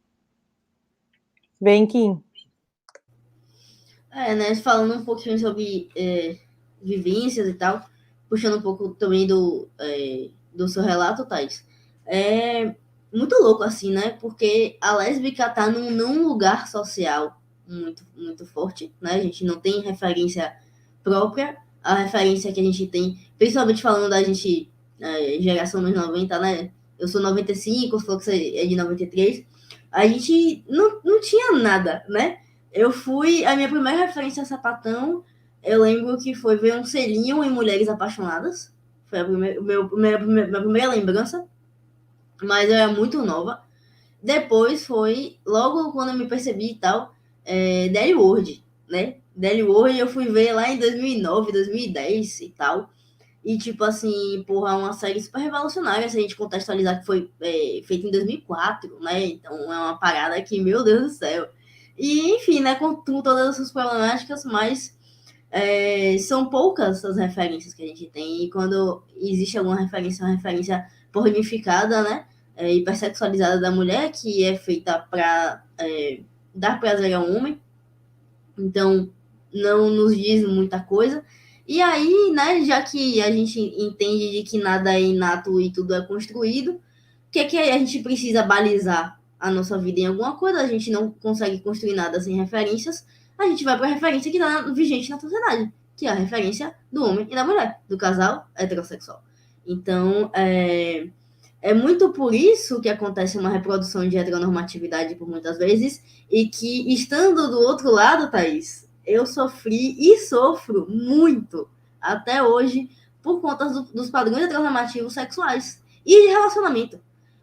Vem, Kim. Né, falando um pouquinho sobre vivências e tal, puxando um pouco também do seu relato, Thais. É muito louco, assim, né? Porque a lésbica tá num lugar social muito, muito forte, né? A gente não tem referência própria. A referência que a gente tem, principalmente falando da gente, geração dos 90, né? Eu sou 95, você falou que você é de 93. A gente não tinha nada, né? A minha primeira referência a sapatão, eu lembro que foi ver um selinho em Mulheres Apaixonadas. Foi a minha primeira lembrança, mas eu era muito nova. Depois foi, logo quando eu me percebi e tal, Deli World, né? Deli World eu fui ver lá em 2009, 2010 e tal. E, tipo assim, porra, é uma série super revolucionária se a gente contextualizar que foi feita em 2004, né? Então é uma parada que, meu Deus do céu. E, enfim, né, com todas essas problemáticas, mas são poucas as referências que a gente tem. E quando existe alguma referência, uma referência pornificada, né? Hipersexualizada da mulher, que é feita para dar prazer ao homem. Então, não nos diz muita coisa. E aí, né, já que a gente entende de que nada é inato e tudo é construído, o que a gente precisa balizar a nossa vida em alguma coisa? A gente não consegue construir nada sem referências, a gente vai para a referência que está vigente na sociedade, que é a referência do homem e da mulher, do casal heterossexual. Então, é muito por isso que acontece uma reprodução de heteronormatividade por muitas vezes, e que, estando do outro lado, Thaís, eu sofri e sofro muito até hoje por conta dos padrões heteronormativos sexuais e de relacionamento.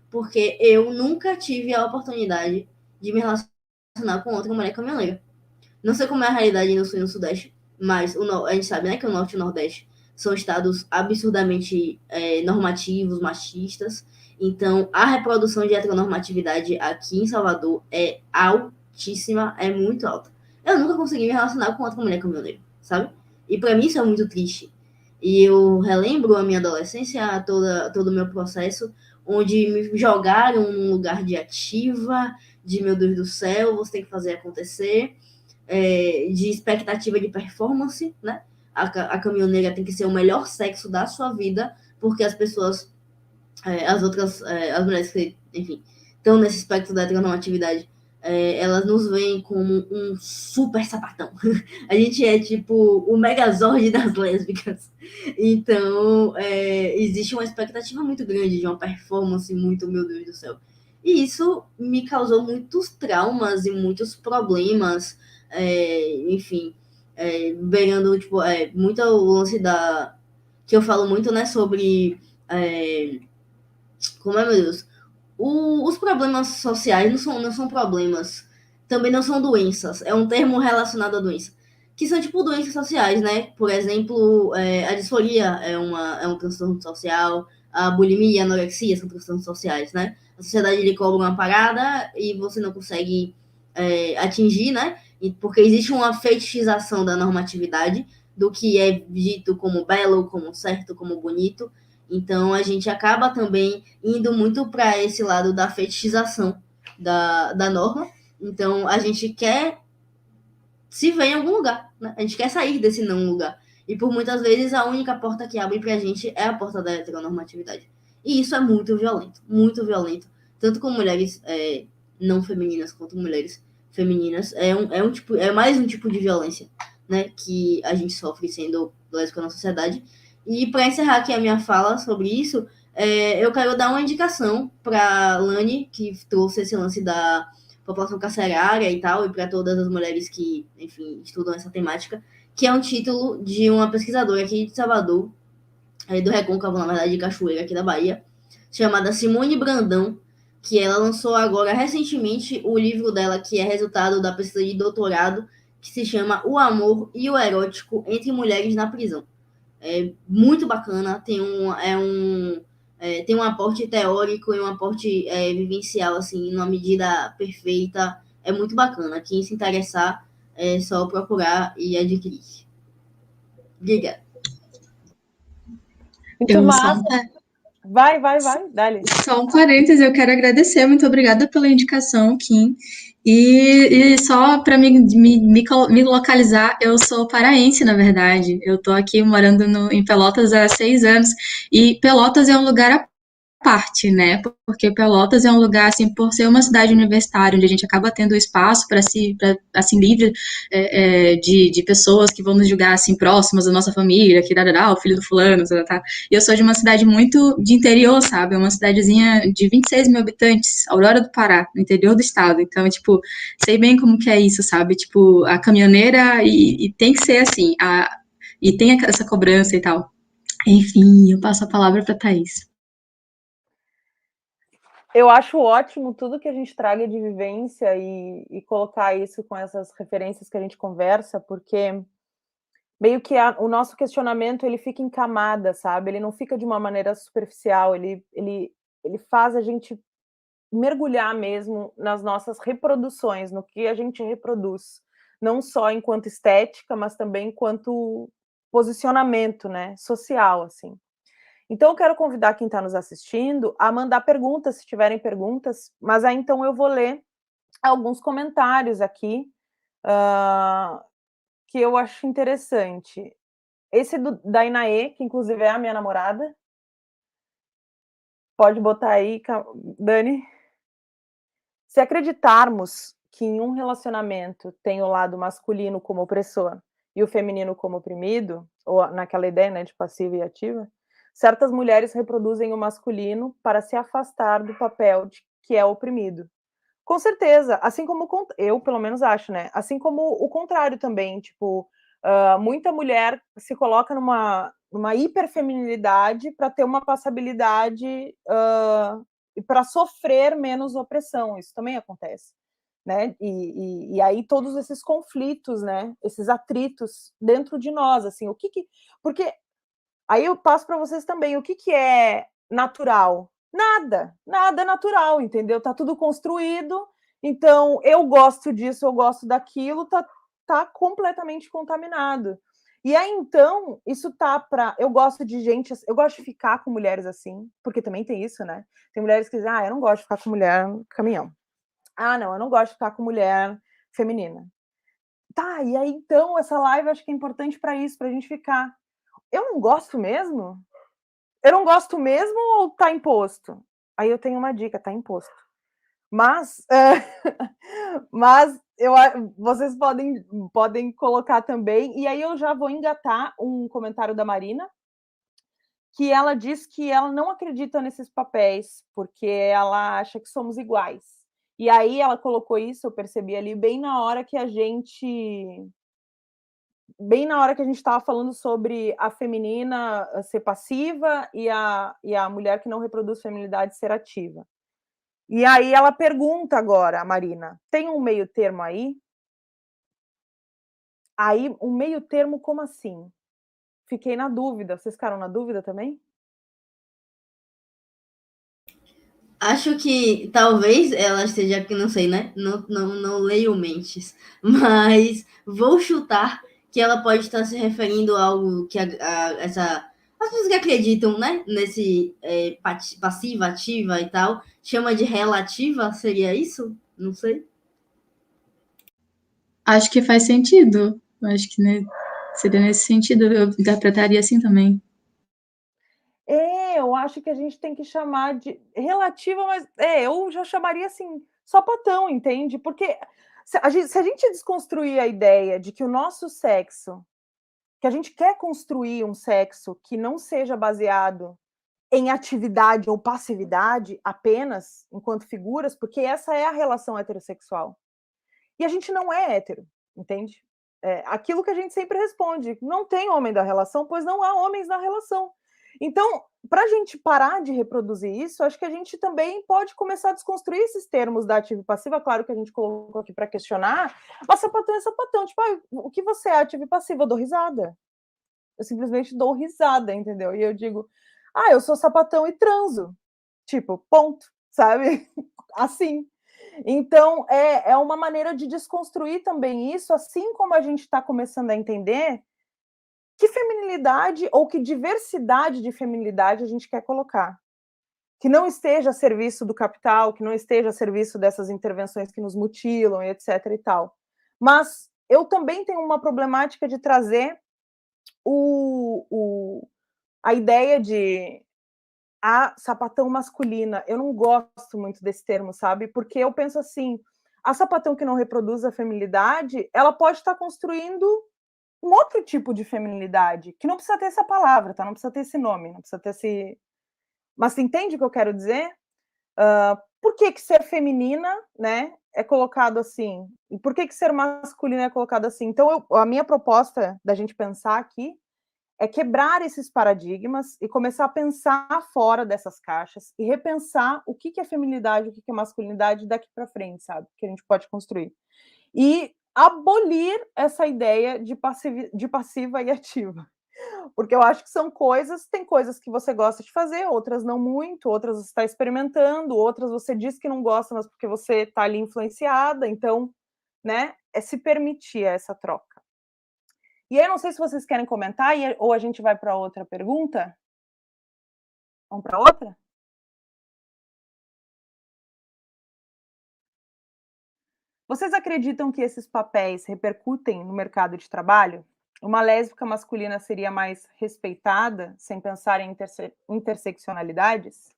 Porque eu nunca tive a oportunidade de me relacionar com outra mulher caminhoneira. Não sei como é a realidade no sul e no sudeste, mas a gente sabe, né, que o norte e o nordeste são estados absurdamente normativos, machistas. Então, a reprodução de heteronormatividade aqui em Salvador é altíssima, é muito alta. Eu nunca consegui me relacionar com outra mulher caminhoneira, sabe? E para mim isso é muito triste. E eu relembro a minha adolescência, todo o meu processo, onde me jogaram num lugar de ativa, de meu Deus do céu, você tem que fazer acontecer, de expectativa de performance, né? A caminhoneira tem que ser o melhor sexo da sua vida, porque as pessoas, as mulheres que, enfim, estão nesse espectro da heteronormatividade, elas nos veem como um super sapatão. A gente é tipo o megazord das lésbicas. Então, existe uma expectativa muito grande de uma performance muito, meu Deus do céu. E isso me causou muitos traumas e muitos problemas, enfim, beirando, tipo, muito o lance que eu falo muito, né, sobre como é, meu Deus, os problemas sociais não são problemas, também não são doenças, é um termo relacionado à doença, que são tipo doenças sociais, né? Por exemplo, a disforia é um transtorno social, a bulimia e a anorexia são transtornos sociais, né? A sociedade lhe cobra uma parada e você não consegue atingir, né? Porque existe uma fetichização da normatividade, do que é dito como belo, como certo, como bonito. Então, a gente acaba também indo muito para esse lado da fetichização da norma. Então, a gente quer se ver em algum lugar, né? A gente quer sair desse não lugar. E por muitas vezes, a única porta que abre para a gente é a porta da heteronormatividade. E isso é muito violento. Tanto com mulheres não femininas quanto mulheres femininas. É mais um tipo de violência, né, que a gente sofre sendo lésbica na sociedade. E para encerrar aqui a minha fala sobre isso, eu quero dar uma indicação para Lani, que trouxe esse lance da população carcerária e tal, e para todas as mulheres que, enfim, estudam essa temática, que é um título de uma pesquisadora aqui de Salvador, do Recôncavo, na verdade, de Cachoeira, aqui da Bahia, chamada Simone Brandão, que ela lançou agora, recentemente, o livro dela, que é resultado da pesquisa de doutorado, que se chama O Amor e o Erótico entre Mulheres na Prisão. É muito bacana, tem um aporte teórico e um aporte vivencial, assim, numa medida perfeita. É muito bacana. Quem se interessar, é só procurar e adquirir. Obrigada. Muito massa. Vai, dale. Só um parêntese, eu quero agradecer, muito obrigada pela indicação, Kim. E só para me localizar, eu sou paraense, na verdade. Eu tô aqui morando em Pelotas há 6 anos, e Pelotas é um lugar à parte, né? Porque Pelotas é um lugar, assim, por ser uma cidade universitária, onde a gente acaba tendo espaço para assim, livre de pessoas que vão nos julgar, assim, próximas da nossa família, que o filho do fulano, tá? E eu sou de uma cidade muito de interior, sabe? É uma cidadezinha de 26 mil habitantes, Aurora do Pará, no interior do estado. Então, tipo, sei bem como que é isso, sabe? Tipo, a caminhoneira, e tem que ser assim, e tem essa cobrança e tal. Enfim, eu passo a palavra para Thaís. Eu acho ótimo tudo que a gente traga de vivência e colocar isso com essas referências que a gente conversa, porque meio que o nosso questionamento ele fica em camada, sabe? Ele não fica de uma maneira superficial, ele faz a gente mergulhar mesmo nas nossas reproduções, no que a gente reproduz, não só enquanto estética, mas também enquanto posicionamento, né, social, assim. Então eu quero convidar quem está nos assistindo a mandar perguntas, se tiverem perguntas, mas aí então eu vou ler alguns comentários aqui, que eu acho interessante. Esse da Inaê, que inclusive é a minha namorada. Pode botar aí, Dani. Se acreditarmos que em um relacionamento tem o lado masculino como opressor e o feminino como oprimido, ou naquela ideia, né, de passiva e ativa, certas mulheres reproduzem o masculino para se afastar do papel de que é oprimido. Com certeza, assim como eu pelo menos acho, né? Assim como o contrário também, tipo, muita mulher se coloca numa hiperfeminilidade para ter uma passabilidade e para sofrer menos opressão. Isso também acontece, né? E aí todos esses conflitos, né? Esses atritos dentro de nós, assim, porque aí eu passo para vocês também o que é natural. Nada é natural, entendeu? Tá tudo construído, então eu gosto disso, eu gosto daquilo, tá completamente contaminado. E aí, então, isso tá para. Eu gosto de gente, eu gosto de ficar com mulheres assim, porque também tem isso, né? Tem mulheres que dizem, eu não gosto de ficar com mulher no caminhão. Não, eu não gosto de ficar com mulher feminina. Tá, e aí, então, essa live eu acho que é importante para isso, para a gente ficar. Eu não gosto mesmo? Eu não gosto mesmo ou tá imposto? Aí eu tenho uma dica, tá imposto. Mas, mas vocês podem colocar também, e aí eu já vou engatar um comentário da Marina, que ela diz que ela não acredita nesses papéis, porque ela acha que somos iguais. E aí ela colocou isso, eu percebi ali, bem na hora que a gente estava falando sobre a feminina ser passiva e a mulher que não reproduz feminilidade ser ativa. E aí ela pergunta agora, a Marina, tem um meio termo aí? Aí, um meio termo como assim? Fiquei na dúvida. Vocês ficaram na dúvida também? Acho que talvez ela esteja aqui, não sei, né? Não leio mentes, mas vou chutar que ela pode estar se referindo a algo que as pessoas que acreditam, né? Nesse passiva, ativa e tal, chama de relativa, seria isso? Não sei. Acho que faz sentido. Acho que, né, seria nesse sentido, eu interpretaria assim também. Eu acho que a gente tem que chamar de relativa, mas eu já chamaria assim, sapatão, entende? Porque se a gente desconstruir a ideia de que o nosso sexo, que a gente quer construir um sexo que não seja baseado em atividade ou passividade apenas, enquanto figuras, porque essa é a relação heterossexual. E a gente não é hétero, entende? Aquilo que a gente sempre responde, não tem homem da relação, pois não há homens na relação. Então, para a gente parar de reproduzir isso, acho que a gente também pode começar a desconstruir esses termos da ativa e passiva, claro que a gente colocou aqui para questionar, mas sapatão é sapatão, tipo, o que você é ativa e passiva? Eu dou risada. Eu simplesmente dou risada, entendeu? E eu digo, eu sou sapatão e transo. Tipo, ponto, sabe? Assim. Então, é uma maneira de desconstruir também isso, assim como a gente está começando a entender que feminilidade ou que diversidade de feminilidade a gente quer colocar. Que não esteja a serviço do capital, que não esteja a serviço dessas intervenções que nos mutilam, etc. e tal. Mas eu também tenho uma problemática de trazer a ideia de a sapatão masculina. Eu não gosto muito desse termo, sabe? Porque eu penso assim, a sapatão que não reproduz a feminilidade, ela pode estar construindo um outro tipo de feminilidade, que não precisa ter essa palavra, tá? Não precisa ter esse nome, não precisa ter esse... Mas você entende o que eu quero dizer? Por que ser feminina, né, é colocado assim? E por que ser masculina é colocado assim? Então, a minha proposta da gente pensar aqui é quebrar esses paradigmas e começar a pensar fora dessas caixas e repensar o que é feminilidade, o que é masculinidade daqui para frente, sabe? Que a gente pode construir. E abolir essa ideia de passiva e ativa. Porque eu acho que são coisas, tem coisas que você gosta de fazer, outras não muito, outras você está experimentando, outras você diz que não gosta, mas porque você está ali influenciada, então, né, é se permitir essa troca. E aí, eu não sei se vocês querem comentar, ou a gente vai para outra pergunta? Vamos para outra? Vocês acreditam que esses papéis repercutem no mercado de trabalho? Uma lésbica masculina seria mais respeitada, sem pensar em interseccionalidades?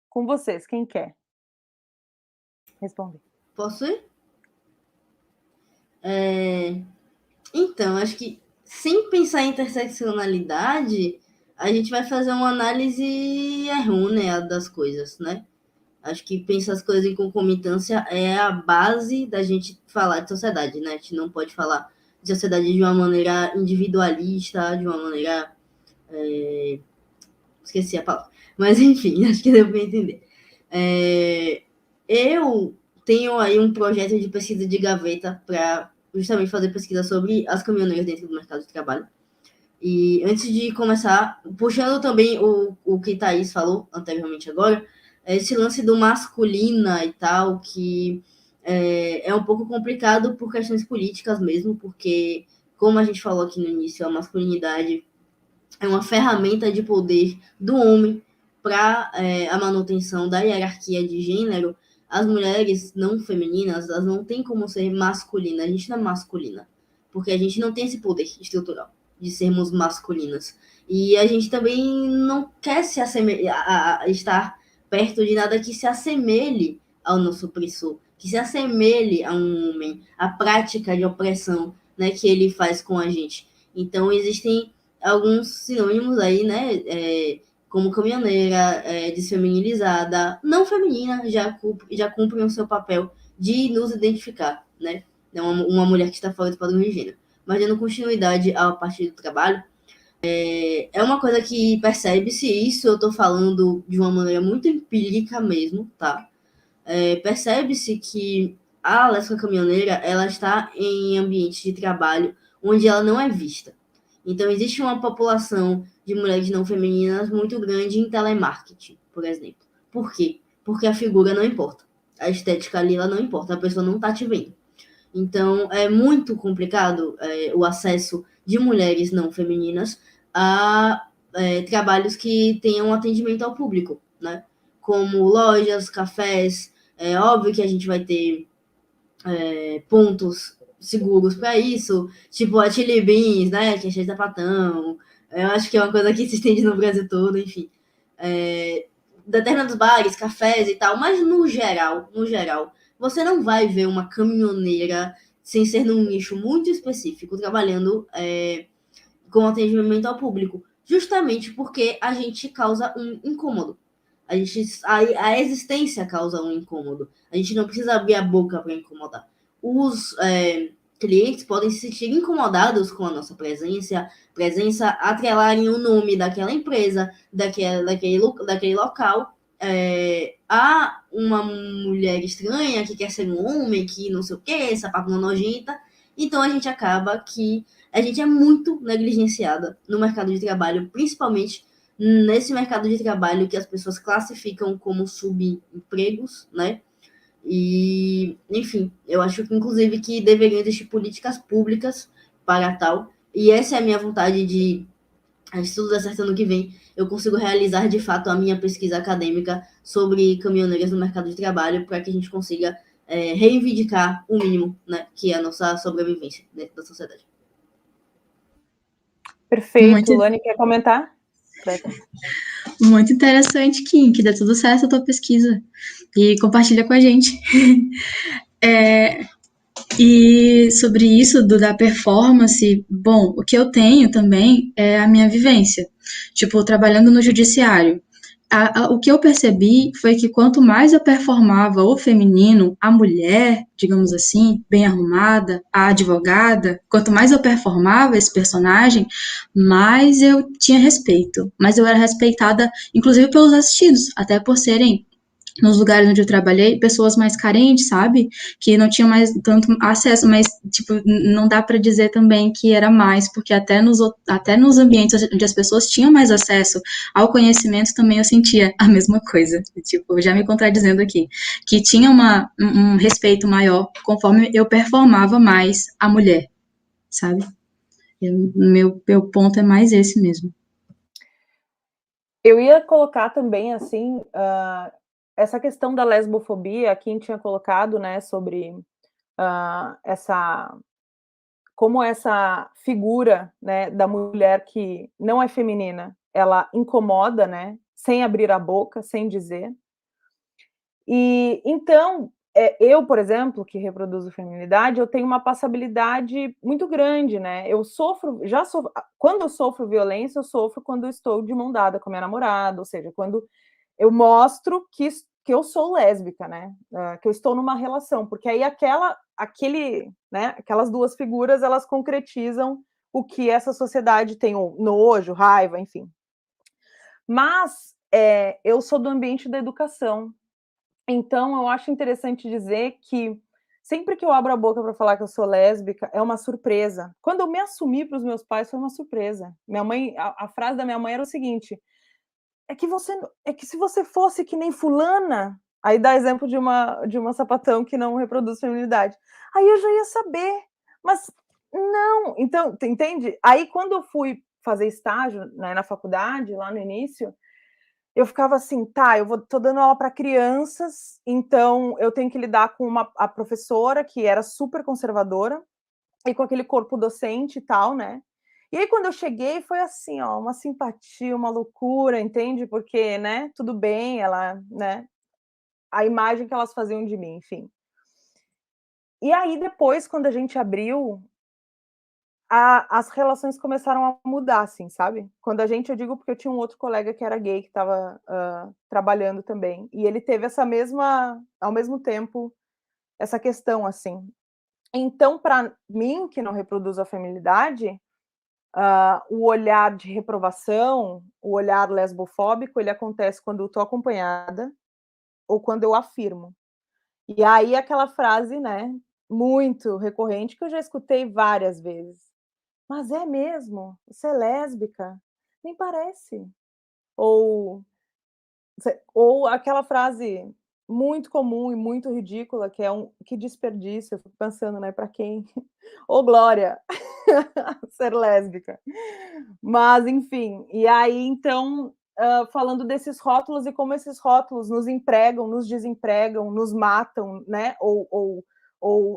Com vocês, quem quer responder? Posso ir? Então, acho que sem pensar em interseccionalidade, a gente vai fazer uma análise errônea das coisas, né? Acho que pensar as coisas em concomitância é a base da gente falar de sociedade, né? A gente não pode falar de sociedade de uma maneira individualista, de uma maneira... Esqueci a palavra. Mas, enfim, acho que deu para entender. Eu tenho aí um projeto de pesquisa de gaveta para justamente fazer pesquisa sobre as caminhoneiras dentro do mercado de trabalho. E antes de começar, puxando também o que Thaís falou anteriormente agora, esse lance do masculina e tal, que é um pouco complicado por questões políticas mesmo, porque, como a gente falou aqui no início, a masculinidade é uma ferramenta de poder do homem para a manutenção da hierarquia de gênero. As mulheres não femininas, elas não têm como ser masculinas. A gente não é masculina, porque a gente não tem esse poder estrutural de sermos masculinas. E a gente também não quer se estar perto de nada que se assemelhe ao nosso opressor, que se assemelhe a um homem, a prática de opressão, né, que ele faz com a gente. Então, existem alguns sinônimos aí, né, como caminhoneira, desfeminilizada, não feminina, já cumprem o seu papel de nos identificar, né? Uma mulher que está fora do padrão de gênero. Mas dando continuidade a partir do trabalho, é uma coisa que percebe-se isso, eu estou falando de uma maneira muito empírica mesmo, tá? Percebe-se que a lésbica caminhoneira, ela está em ambiente de trabalho onde ela não é vista. Então, existe uma população de mulheres não femininas muito grande em telemarketing, por exemplo. Por quê? Porque a figura não importa. A estética ali, ela não importa. A pessoa não está te vendo. Então, é muito complicado o acesso de mulheres não femininas a trabalhos que tenham atendimento ao público, né? Como lojas, cafés. É óbvio que a gente vai ter pontos seguros para isso, tipo a Chili Beans, né, que é cheio de sapatão. Eu acho que é uma coisa que se estende no Brasil todo, enfim. Determinados bares, cafés e tal, mas no geral, você não vai ver uma caminhoneira, sem ser num nicho muito específico, trabalhando com atendimento ao público, justamente porque a gente causa um incômodo. A existência causa um incômodo. A gente não precisa abrir a boca para incomodar. Os clientes podem se sentir incomodados com a nossa presença, atrelarem o nome daquela empresa, daquele local, a uma mulher estranha que quer ser um homem, que não sei o quê, sapato nojenta. Então a gente acaba que a gente é muito negligenciada no mercado de trabalho, principalmente nesse mercado de trabalho que as pessoas classificam como subempregos, né? E, enfim, eu acho que, inclusive, que deveriam existir políticas públicas para tal. E essa é a minha vontade de, se tudo der certo ano que vem, eu consigo realizar, de fato, a minha pesquisa acadêmica sobre caminhoneiras no mercado de trabalho, para que a gente consiga reivindicar o mínimo, né? Que é a nossa sobrevivência dentro da sociedade. Perfeito. Lani, quer comentar? Muito interessante, Kim, que dê tudo certo a tua pesquisa. E compartilha com a gente. E sobre isso da performance, bom, o que eu tenho também é a minha vivência. Tipo, trabalhando no judiciário. O que eu percebi foi que quanto mais eu performava o feminino, a mulher, digamos assim, bem arrumada, a advogada, quanto mais eu performava esse personagem, mais eu tinha respeito. Mais eu era respeitada, inclusive pelos assistidos, até por serem nos lugares onde eu trabalhei, pessoas mais carentes, sabe? Que não tinham mais tanto acesso, mas, tipo, não dá para dizer também que era mais, porque até nos ambientes onde as pessoas tinham mais acesso ao conhecimento, também eu sentia a mesma coisa. Tipo, já me contradizendo aqui, que tinha um respeito maior conforme eu performava mais a mulher, sabe? Meu ponto é mais esse mesmo. Eu ia colocar também, assim, essa questão da lesbofobia, quem tinha colocado, né, sobre como essa figura, né, da mulher que não é feminina, ela incomoda, né, sem abrir a boca, sem dizer. E então, eu, por exemplo, que reproduzo feminilidade, eu tenho uma passabilidade muito grande, né? Quando eu sofro violência, eu sofro quando eu estou de mão dada com a minha namorada, ou seja, quando eu mostro que eu sou lésbica, né? Que eu estou numa relação, porque aí aquelas duas figuras, elas concretizam o que essa sociedade tem, nojo, raiva, enfim. Mas eu sou do ambiente da educação, então eu acho interessante dizer que sempre que eu abro a boca para falar que eu sou lésbica, é uma surpresa. Quando eu me assumi para os meus pais, foi uma surpresa. Minha mãe, a frase da minha mãe era o seguinte: é que se você fosse que nem fulana, aí dá exemplo de uma sapatão que não reproduz feminilidade. Aí eu já ia saber, mas não. Então, tu entende? Aí quando eu fui fazer estágio, né, na faculdade, lá no início, eu ficava assim, tá, tô dando aula para crianças, então eu tenho que lidar com a professora que era super conservadora e com aquele corpo docente e tal, né? E aí quando eu cheguei foi assim, ó, uma simpatia, uma loucura, entende? Porque, né, tudo bem, ela, né, a imagem que elas faziam de mim, enfim. E aí depois, quando a gente abriu, as relações começaram a mudar, assim, sabe? Quando eu digo porque eu tinha um outro colega que era gay, que estava trabalhando também, e ele teve ao mesmo tempo, essa questão, assim. Então, para mim, que não reproduzo a feminilidade, o olhar de reprovação, o olhar lesbofóbico, ele acontece quando eu estou acompanhada ou quando eu afirmo. E aí aquela frase, né, muito recorrente, que eu já escutei várias vezes. Mas é mesmo? Você é lésbica? Nem parece. Ou, ou aquela frase muito comum e muito ridícula, que é que desperdício, eu fico pensando, né, para quem? Ô glória, ser lésbica. Mas, enfim, e aí, então, falando desses rótulos e como esses rótulos nos empregam, nos desempregam, nos matam, né, ou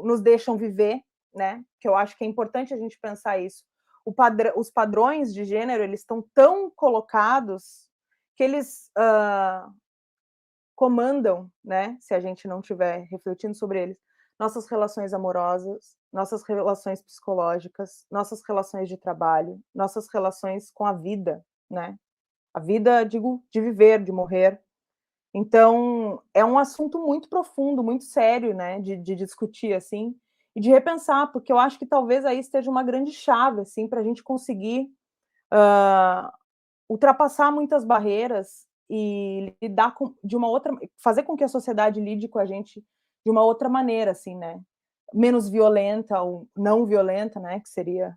nos deixam viver, né, que eu acho que é importante a gente pensar isso. Os padrões de gênero, eles estão tão colocados que eles comandam, né, se a gente não estiver refletindo sobre eles, nossas relações amorosas, nossas relações psicológicas, nossas relações de trabalho, nossas relações com a vida, né? A vida, digo, de viver, de morrer. Então, é um assunto muito profundo, muito sério, né, de discutir, assim, e de repensar, porque eu acho que talvez aí esteja uma grande chave, assim, para a gente conseguir ultrapassar muitas barreiras e lidar de uma outra, fazer com que a sociedade lide com a gente de uma outra maneira, assim, né? Menos violenta ou não violenta, né? Que seria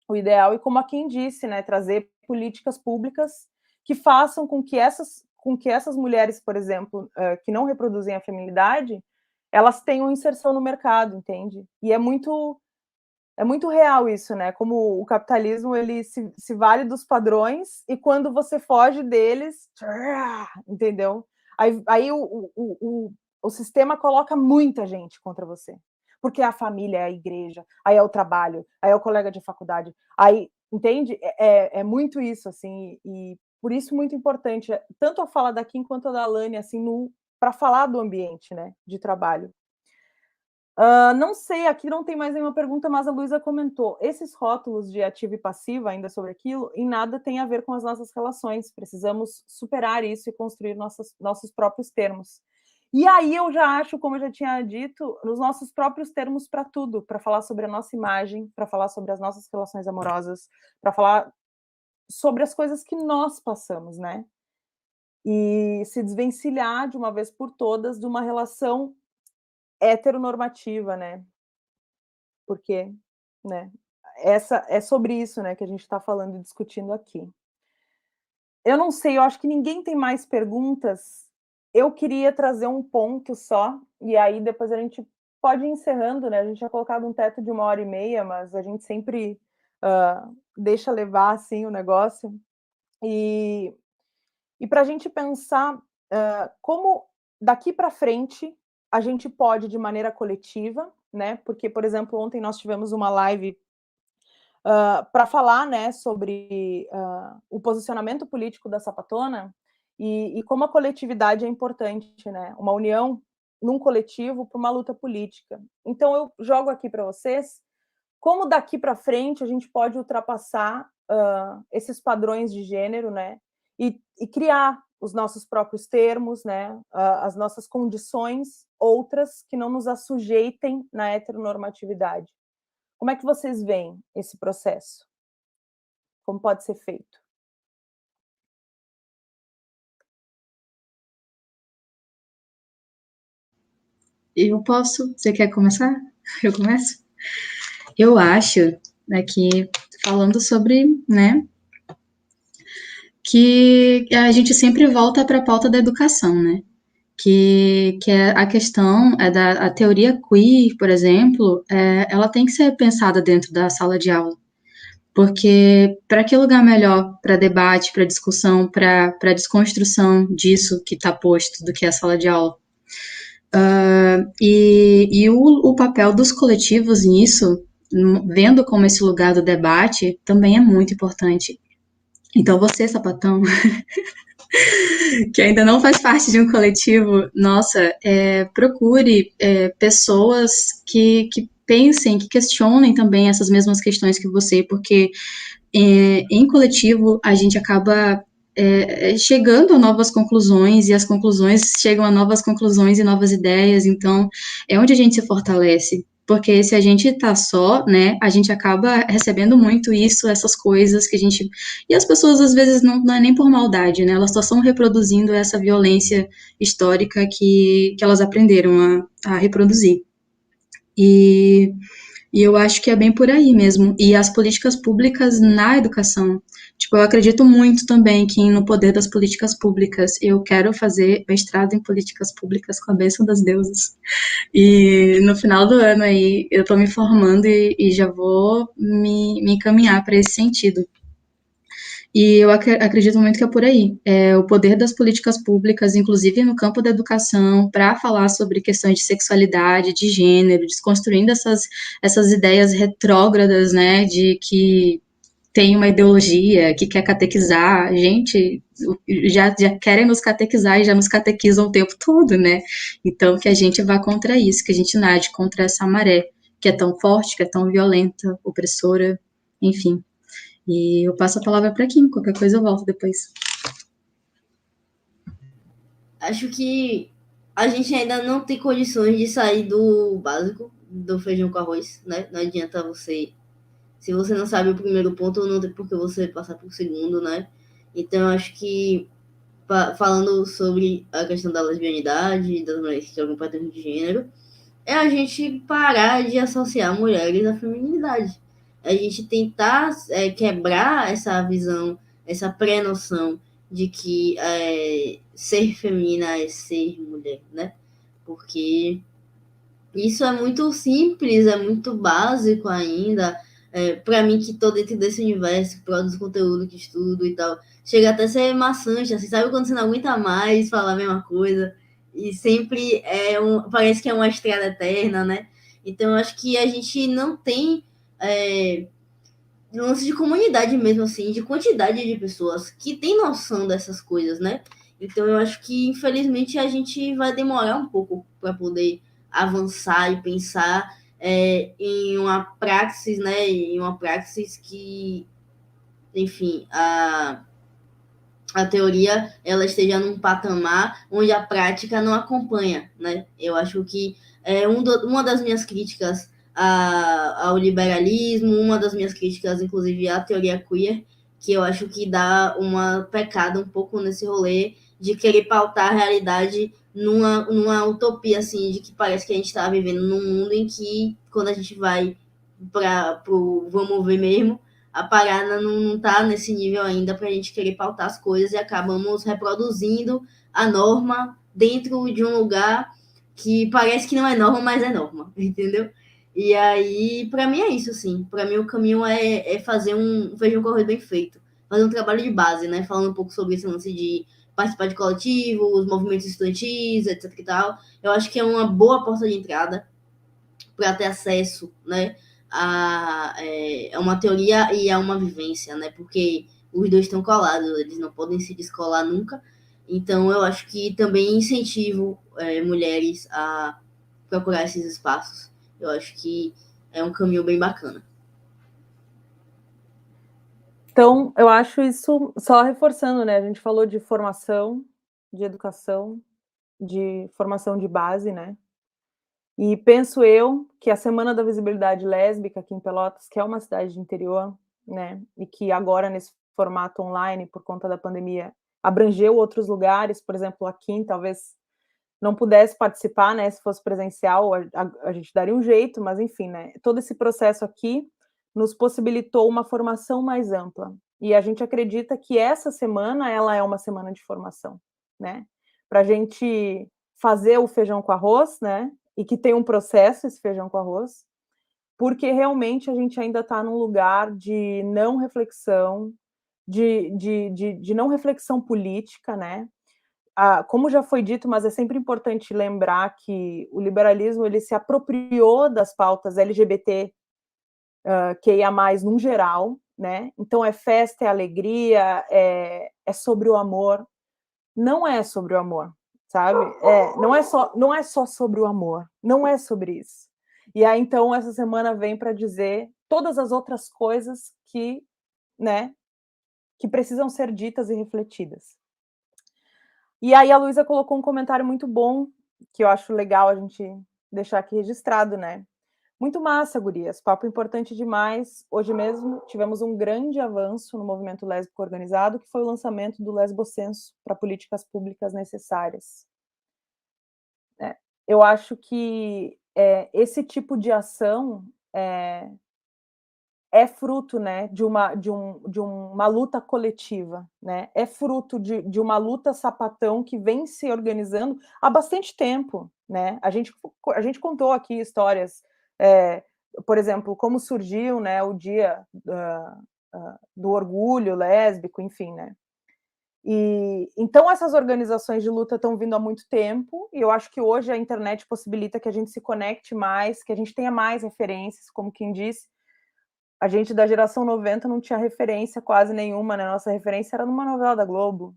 o ideal. E como a Kim disse, né? Trazer políticas públicas que façam com que essas mulheres, por exemplo, que não reproduzem a feminilidade, elas tenham inserção no mercado, entende? E é muito real isso, né? Como o capitalismo ele se vale dos padrões e quando você foge deles, entendeu? Aí o sistema coloca muita gente contra você. Porque a família é a igreja, aí é o trabalho, aí é o colega de faculdade, aí, entende? É muito isso, assim, e por isso muito importante, tanto a fala da Kim quanto a da Alane, assim, para falar do ambiente, né, de trabalho. Não sei, aqui não tem mais nenhuma pergunta, mas a Luísa comentou, esses rótulos de ativa e passiva, ainda sobre aquilo, em nada tem a ver com as nossas relações, precisamos superar isso e construir nossos próprios termos. E aí eu já acho, como eu já tinha dito, nos nossos próprios termos para tudo, para falar sobre a nossa imagem, para falar sobre as nossas relações amorosas, para falar sobre as coisas que nós passamos, né? E se desvencilhar de uma vez por todas de uma relação heteronormativa, né? Porque, né, é sobre isso, né, que a gente está falando e discutindo aqui. Eu não sei, eu acho que ninguém tem mais perguntas. Eu queria trazer um ponto só, e aí depois a gente pode ir encerrando, né? A gente tinha colocado um teto de 1h30, mas a gente sempre deixa levar assim o negócio. E para a gente pensar como daqui para frente a gente pode, de maneira coletiva, né? Porque, por exemplo, ontem nós tivemos uma live para falar, né, sobre o posicionamento político da Sapatona e como a coletividade é importante, né? Uma união num coletivo para uma luta política. Então, eu jogo aqui para vocês como daqui para frente a gente pode ultrapassar esses padrões de gênero, né? E criar os nossos próprios termos, né? As nossas condições, outras que não nos assujeitem na heteronormatividade. Como é que vocês veem esse processo? Como pode ser feito? Eu posso? Você quer começar? Eu começo? Eu acho, aqui, falando sobre, né, que a gente sempre volta para a pauta da educação, né? Que é a questão a teoria queer, por exemplo, ela tem que ser pensada dentro da sala de aula. Porque para que lugar melhor para debate, para discussão, para desconstrução disso que está posto do que a sala de aula? E o papel dos coletivos nisso, vendo como esse lugar do debate, também é muito importante. Então você, sapatão, que ainda não faz parte de um coletivo, nossa, procure pessoas que pensem, que questionem também essas mesmas questões que você, porque em coletivo a gente acaba chegando a novas conclusões e as conclusões chegam a novas conclusões e novas ideias, então é onde a gente se fortalece. Porque se a gente tá só, né, a gente acaba recebendo muito isso, essas coisas que a gente... E as pessoas, às vezes, não é nem por maldade, né, elas só estão reproduzindo essa violência histórica que elas aprenderam a reproduzir. E eu acho que é bem por aí mesmo. E as políticas públicas na educação. Tipo, eu acredito muito também que no poder das políticas públicas. Eu quero fazer mestrado em políticas públicas com a bênção das deusas. E no final do ano aí eu tô me formando e já vou me encaminhar para esse sentido. E eu acredito muito que é por aí. O poder das políticas públicas, inclusive no campo da educação, para falar sobre questões de sexualidade, de gênero, desconstruindo essas ideias retrógradas, né, de que tem uma ideologia que quer catequizar. Gente, já querem nos catequizar e já nos catequizam o tempo todo, né? Então, que a gente vá contra isso, que a gente nade contra essa maré, que é tão forte, que é tão violenta, opressora, enfim. E eu passo a palavra para Kim, qualquer coisa eu volto depois. Acho que a gente ainda não tem condições de sair do básico, do feijão com arroz, né? Não adianta você... Se você não sabe o primeiro ponto, não tem por que você passar pro segundo, né? Então, acho que falando sobre a questão da lesbianidade, das mulheres que jogam padrão de gênero, é a gente parar de associar mulheres à feminilidade. A gente tentar quebrar essa visão, essa pré-noção de que ser feminina é ser mulher, né? Porque isso é muito simples, é muito básico ainda. Para mim, que tô dentro desse universo, que produz conteúdo, que estudo e tal, chega até a ser maçante, assim, sabe quando você não aguenta mais falar a mesma coisa? E sempre parece que é uma estrada eterna, né? Então, eu acho que a gente não tem lance de comunidade mesmo, assim, de quantidade de pessoas que tem noção dessas coisas, né? Então eu acho que, infelizmente, a gente vai demorar um pouco para poder avançar e pensar em uma praxis, né? Em uma praxis que, enfim, a teoria ela esteja num patamar onde a prática não acompanha, né? Eu acho que uma das minhas críticas ao liberalismo, uma das minhas críticas, inclusive, à teoria queer, que eu acho que dá uma pecada um pouco nesse rolê de querer pautar a realidade numa utopia, assim, de que parece que a gente está vivendo num mundo em que, quando a gente vai para o vamos ver mesmo, a parada não tá nesse nível ainda para a gente querer pautar as coisas e acabamos reproduzindo a norma dentro de um lugar que parece que não é norma, mas é norma, entendeu? E aí, para mim é isso, sim. Para mim o caminho é fazer um feijão corrido bem feito, fazer um trabalho de base, né? Falando um pouco sobre esse lance de participar de coletivos, movimentos estudantis, etc e tal. Eu acho que é uma boa porta de entrada para ter acesso, né, a uma teoria e a uma vivência, né, porque os dois estão colados, eles não podem se descolar nunca. Então, eu acho que também incentivo mulheres a procurar esses espaços. Eu acho que é um caminho bem bacana. Então, eu acho isso, só reforçando, né, a gente falou de formação, de educação, de formação de base, né, e penso eu que a Semana da Visibilidade Lésbica aqui em Pelotas, que é uma cidade de interior, né, e que agora nesse formato online, por conta da pandemia, abrangeu outros lugares, por exemplo, aqui talvez não pudesse participar, né, se fosse presencial, a gente daria um jeito, mas enfim, né, todo esse processo aqui nos possibilitou uma formação mais ampla, e a gente acredita que essa semana, ela é uma semana de formação, né, pra gente fazer o feijão com arroz, né, e que tem um processo esse feijão com arroz, porque realmente a gente ainda está num lugar de não reflexão, de não reflexão política, né, como já foi dito, mas é sempre importante lembrar que o liberalismo ele se apropriou das pautas LGBT, QIA+, num geral, né? Então é festa, é alegria, é sobre o amor. Não é sobre o amor, sabe? Não é só sobre o amor, não é sobre isso. E aí, então, essa semana vem para dizer todas as outras coisas que, né, que precisam ser ditas e refletidas. E aí a Luísa colocou um comentário muito bom, que eu acho legal a gente deixar aqui registrado, né? Muito massa, gurias, papo importante demais. Hoje mesmo tivemos um grande avanço no movimento lésbico organizado, que foi o lançamento do Lesbocenso para políticas públicas necessárias. Eu acho que esse tipo de ação é fruto, né, de uma luta coletiva, né? É fruto de uma luta sapatão que vem se organizando há bastante tempo, né? A gente contou aqui histórias, por exemplo, como surgiu, né, o dia do orgulho lésbico, enfim, né? E então essas organizações de luta estão vindo há muito tempo, e eu acho que hoje a internet possibilita que a gente se conecte mais, que a gente tenha mais referências, como quem disse. A gente da geração 90 não tinha referência quase nenhuma, né? Nossa referência era numa novela da Globo.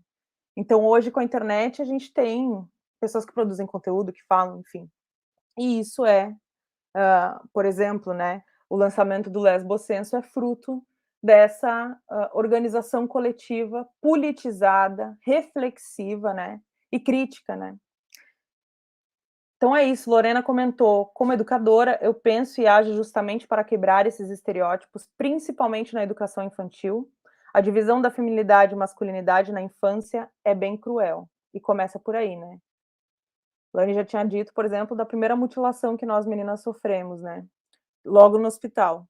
Então, hoje, com a internet, a gente tem pessoas que produzem conteúdo, que falam, enfim. E isso por exemplo, né, o lançamento do Lesbocenso é fruto dessa organização coletiva, politizada, reflexiva, né, e crítica, né. Então é isso, Lorena comentou, como educadora, eu penso e ajo justamente para quebrar esses estereótipos, principalmente na educação infantil. A divisão da feminilidade e masculinidade na infância é bem cruel, e começa por aí, né? Lani já tinha dito, por exemplo, da primeira mutilação que nós meninas sofremos, né? Logo no hospital.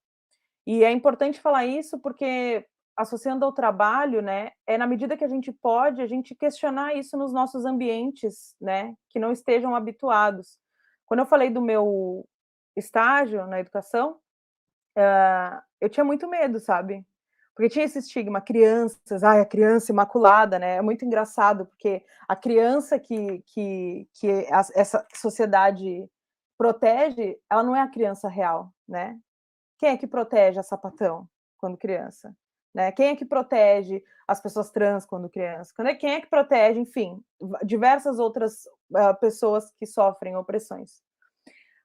E é importante falar isso porque, associando ao trabalho, né, na medida que a gente pode, a gente questionar isso nos nossos ambientes, né, que não estejam habituados. Quando eu falei do meu estágio na educação, eu tinha muito medo, sabe? Porque tinha esse estigma, crianças, a criança imaculada, né? É muito engraçado, porque a criança que essa sociedade protege, ela não é a criança real, né? Quem é que protege a sapatão? quando criança, né? Quem é que protege as pessoas trans quando criança? Quem é que protege, enfim, diversas outras pessoas que sofrem opressões.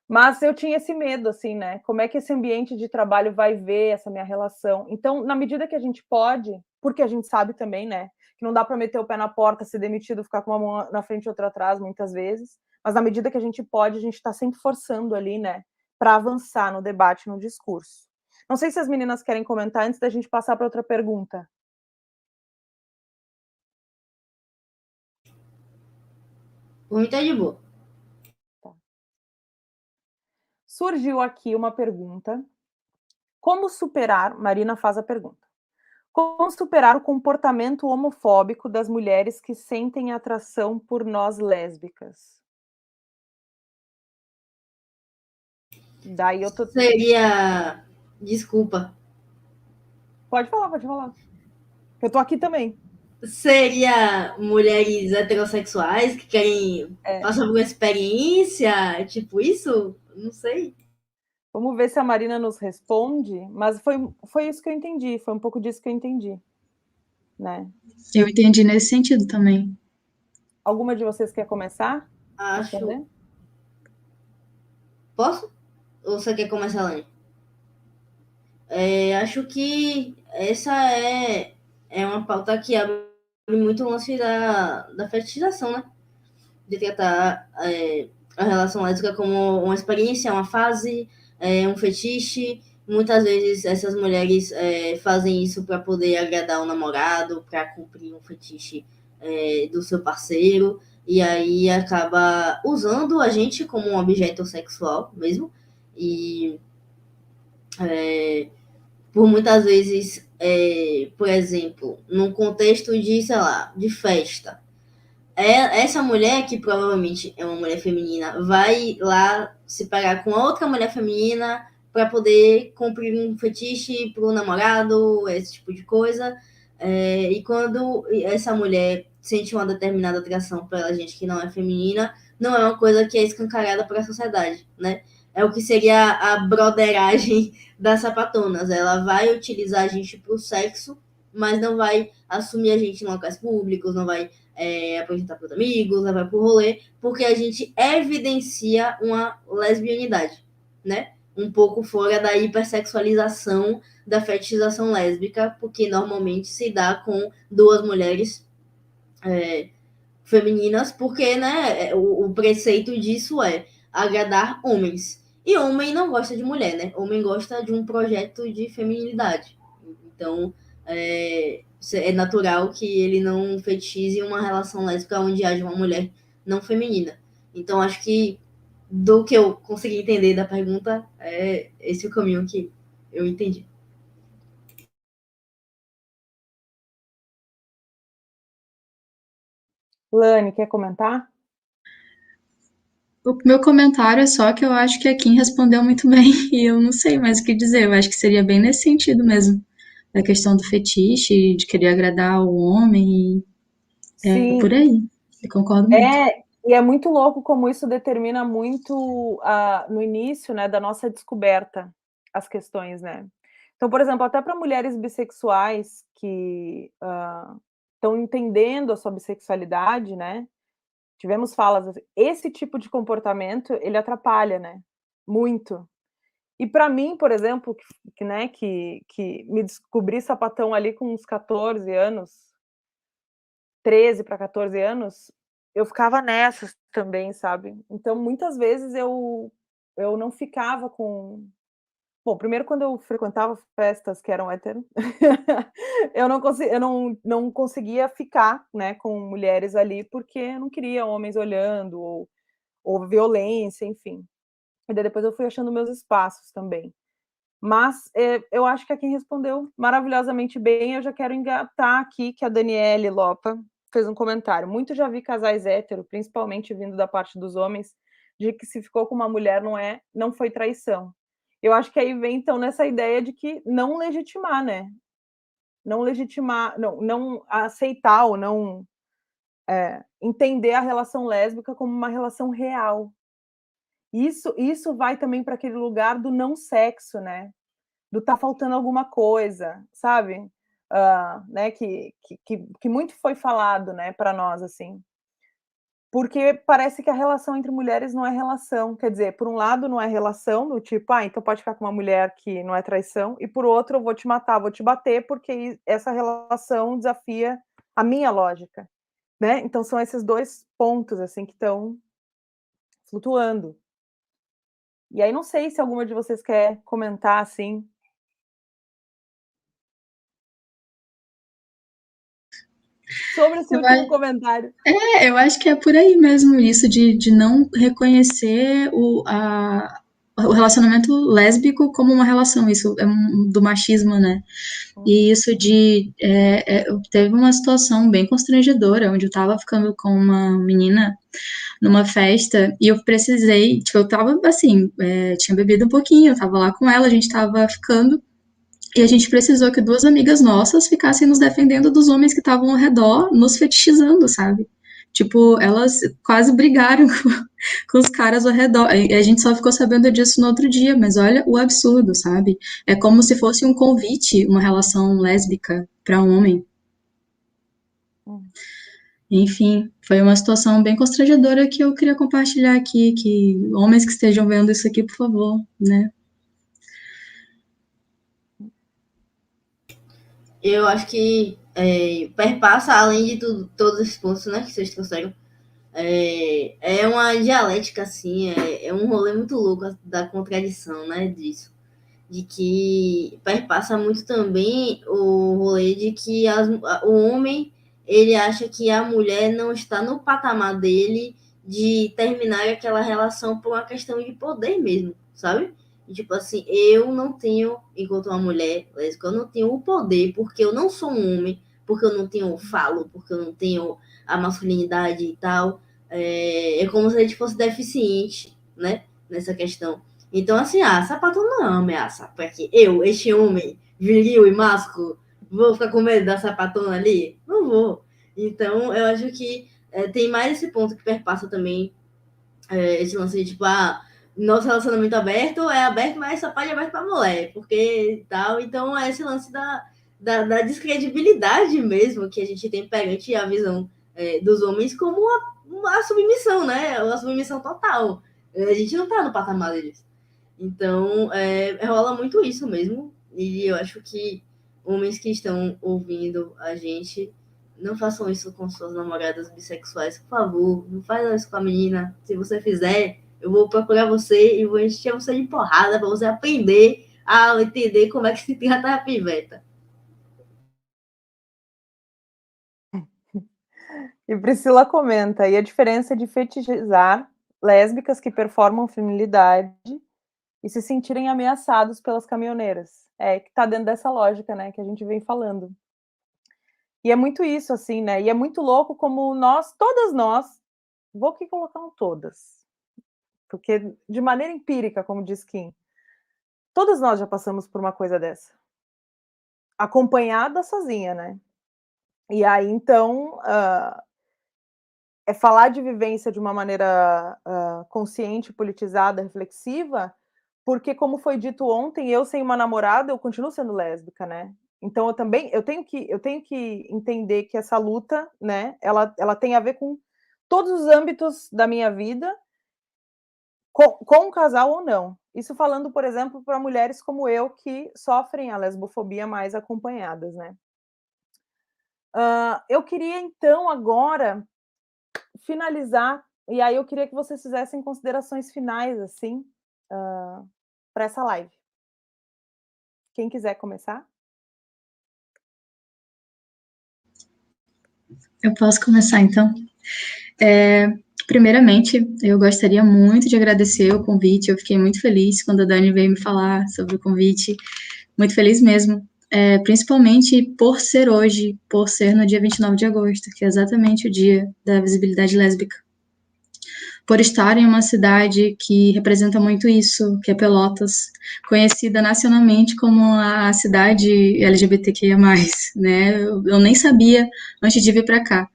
Mas eu tinha esse medo, assim, né? Como é que esse ambiente de trabalho vai ver essa minha relação? Então, na medida que a gente pode, porque a gente sabe também, né, que não dá para meter o pé na porta, ser demitido, ficar com uma mão na frente e outra atrás, muitas vezes, mas na medida que a gente pode, a gente está sempre forçando ali, né, para avançar no debate, no discurso. Não sei se as meninas querem comentar antes da gente passar para outra pergunta. Por mim tá de boa. Tá. Surgiu aqui uma pergunta. Como superar, Marina faz a pergunta. Como superar o comportamento homofóbico das mulheres que sentem atração por nós lésbicas? Daí eu tô... Seria. Desculpa. Pode falar, pode falar. Eu tô aqui também. Seria mulheres heterossexuais que querem passar por uma experiência, tipo isso? Não sei. Vamos ver se a Marina nos responde, mas foi isso que eu entendi, foi um pouco disso que eu entendi, né? Eu entendi nesse sentido também. Alguma de vocês quer começar? Acho. Posso? Ou você quer começar, Lani? Acho que essa é uma pauta que abre muito o lance da fetichização, né? De tratar a relação lésbica como uma experiência, uma fase, um fetiche. Muitas vezes essas mulheres fazem isso para poder agradar o namorado, para cumprir um fetiche do seu parceiro, e aí acaba usando a gente como um objeto sexual mesmo. E por muitas vezes, por exemplo, num contexto de, sei lá, de festa, essa mulher, que provavelmente é uma mulher feminina, vai lá se parar com outra mulher feminina para poder cumprir um fetiche pro namorado, esse tipo de coisa. E quando essa mulher sente uma determinada atração pela gente que não é feminina, não é uma coisa que é escancarada para a sociedade, né? É o que seria a broderagem das sapatonas. Ela vai utilizar a gente pro sexo, mas não vai assumir a gente em locais públicos, não vai apresentar para os amigos, levar para o rolê, porque a gente evidencia uma lesbianidade, né? Um pouco fora da hipersexualização da fetichização lésbica, porque normalmente se dá com duas mulheres femininas, porque né, o preceito disso é agradar homens. E homem não gosta de mulher, né? Homem gosta de um projeto de feminilidade. Então, é natural que ele não fetichize uma relação lésbica onde haja uma mulher não feminina. Então, acho que do que eu consegui entender da pergunta, é esse o caminho que eu entendi. Lani, quer comentar? O meu comentário é só que eu acho que a Kim respondeu muito bem e eu não sei mais o que dizer. Eu acho que seria bem nesse sentido mesmo. Da questão do fetiche, de querer agradar o homem. É Sim. por aí. Eu concordo muito. E é muito louco como isso determina muito no início, né, da nossa descoberta as questões, né? Então, por exemplo, até para mulheres bissexuais que estão entendendo a sua bissexualidade, né? Tivemos falas assim, esse tipo de comportamento ele atrapalha, né? Muito. E para mim, por exemplo, né, que me descobri sapatão ali com uns 14 anos, 13 para 14 anos, eu ficava nessas também, sabe? Então, muitas vezes eu não ficava com... Bom, primeiro quando eu frequentava festas que eram hétero, eu não conseguia ficar, né, com mulheres ali, porque eu não queria homens olhando, ou violência, enfim. E daí depois eu fui achando meus espaços também. Mas eu acho que a quem respondeu maravilhosamente bem, eu já quero engatar aqui que a Daniele Lopa fez um comentário. Muito já vi casais héteros, principalmente vindo da parte dos homens, de que se ficou com uma mulher não foi traição. Eu acho que aí vem, então, nessa ideia de que não legitimar, né? Não legitimar, não aceitar ou não entender a relação lésbica como uma relação real. Isso vai também para aquele lugar do não sexo, né? do tá faltando alguma coisa, sabe? Né, que muito foi falado, né, para nós, assim. Porque parece que a relação entre mulheres não é relação, quer dizer, por um lado não é relação, do tipo: "Ah, então pode ficar com uma mulher que não é traição", e por outro eu vou te matar, vou te bater, porque essa relação desafia a minha lógica, né. Então são esses 2 pontos, assim, que estão flutuando. E aí não sei se alguma de vocês quer comentar, assim, sobre esse Eu último comentário. Eu acho que é por aí mesmo, isso de não reconhecer o relacionamento lésbico como uma relação, isso é do machismo, né? E isso teve uma situação bem constrangedora, onde eu tava ficando com uma menina numa festa, e eu precisei, tipo, eu tava assim, tinha bebido um pouquinho, eu tava lá com ela, a gente tava ficando, e a gente precisou que 2 amigas nossas ficassem nos defendendo dos homens que estavam ao redor, nos fetichizando, sabe? Tipo, elas quase brigaram com os caras ao redor. E a gente só ficou sabendo disso no outro dia, mas olha o absurdo, sabe? É como se fosse um convite, uma relação lésbica para um homem. Hum. Enfim, foi uma situação bem constrangedora que eu queria compartilhar aqui, que homens que estejam vendo isso aqui, por favor, né? Eu acho que perpassa, além de tudo, todos esses pontos, né, que vocês trouxeram, é uma dialética, assim, é um rolê muito louco da contradição, né, disso. De que perpassa muito também o rolê de que o homem, ele acha que a mulher não está no patamar dele de terminar aquela relação por uma questão de poder mesmo, sabe? E, tipo assim, eu não tenho, enquanto uma mulher lésbica, eu não tenho o poder, porque eu não sou um homem, porque eu não tenho o falo, porque eu não tenho a masculinidade e tal. É como se a gente fosse deficiente, né? Nessa questão. Então, assim, sapatão não é uma ameaça. Porque eu, este homem viril e másculo, vou ficar com medo da sapatona ali? Não vou. Então, eu acho que tem mais esse ponto que perpassa também esse lance de, tipo, nosso relacionamento aberto, mas só pode aberto pra mulher, porque tal. Então, é esse lance da descredibilidade mesmo que a gente tem perante a visão dos homens como uma submissão, né? Uma submissão total. A gente não tá no patamar deles. Então, rola muito isso mesmo. E eu acho que homens que estão ouvindo a gente, não façam isso com suas namoradas bissexuais, por favor. Não façam isso com a menina. Se você fizer, eu vou procurar você e vou encher você de porrada para você aprender a entender como é que se trata a piveta. E Priscila comenta, e a diferença de fetichizar lésbicas que performam feminilidade e se sentirem ameaçados pelas caminhoneiras. É, que tá dentro dessa lógica, né, que a gente vem falando. E é muito isso, assim, né, e é muito louco como todas nós, vou aqui colocar um todas, porque de maneira empírica, como diz Kim, todas nós já passamos por uma coisa dessa. Acompanhada, sozinha, né. E aí, então, é falar de vivência de uma maneira, consciente, politizada, reflexiva, porque como foi dito ontem, eu sem uma namorada, eu continuo sendo lésbica, né. Então eu tenho que entender que essa luta, né, ela tem a ver com todos os âmbitos da minha vida, com um casal ou não. Isso falando, por exemplo, para mulheres como eu que sofrem a lesbofobia mais acompanhadas, né. Eu queria então agora finalizar, e aí eu queria que vocês fizessem considerações finais, assim, para essa live. Quem quiser começar? Eu posso começar então? Primeiramente, eu gostaria muito de agradecer o convite. Eu fiquei muito feliz quando a Dani veio me falar sobre o convite. Muito feliz mesmo. Principalmente por ser hoje, por ser no dia 29 de agosto, que é exatamente o dia da visibilidade lésbica. Por estar em uma cidade que representa muito isso, que é Pelotas, conhecida nacionalmente como a cidade LGBTQIA+, né? Eu nem sabia antes de vir para cá.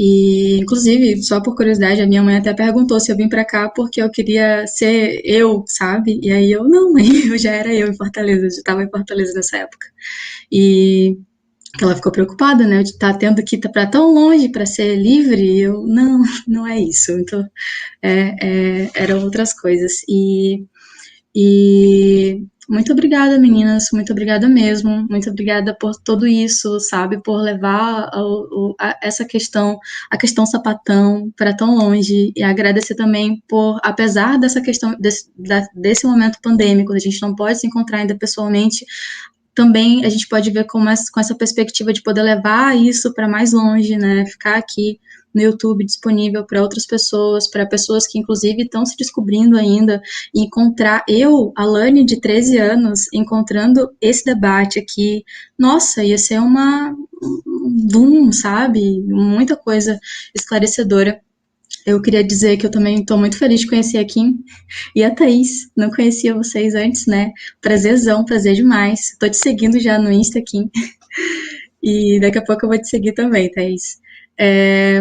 E, inclusive, só por curiosidade, a minha mãe até perguntou se eu vim pra cá porque eu queria ser eu, sabe? E aí eu, não, mãe, eu já era eu em Fortaleza, eu já estava em Fortaleza nessa época. E ela ficou preocupada, né, de estar tendo que ir para tão longe para ser livre, e eu, não, não é isso. Então, eram outras coisas. E muito obrigada, meninas, muito obrigada mesmo, muito obrigada por tudo isso, sabe, por levar essa questão, a questão sapatão para tão longe, e agradecer também por, apesar dessa questão, desse momento pandêmico, a gente não pode se encontrar ainda pessoalmente, também a gente pode ver com essa perspectiva de poder levar isso para mais longe, né, ficar aqui no YouTube disponível para outras pessoas, para pessoas que inclusive estão se descobrindo ainda, e encontrar eu, a Lani de 13 anos, encontrando esse debate aqui, nossa, ia ser um boom, sabe, muita coisa esclarecedora. Eu queria dizer que eu também estou muito feliz de conhecer a Kim e a Thaís. Não conhecia vocês antes, né? Prazerzão, prazer demais. Tô te seguindo já no Insta, Kim. E daqui a pouco eu vou te seguir também, Thaís.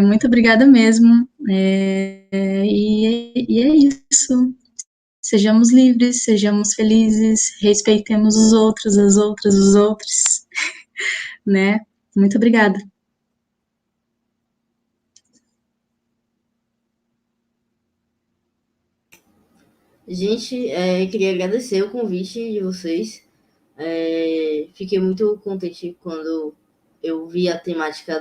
Muito obrigada mesmo. E é isso. Sejamos livres, sejamos felizes, respeitemos os outros, as outras, os outros, né? Muito obrigada. Gente, queria agradecer o convite de vocês. Fiquei muito contente quando eu vi a temática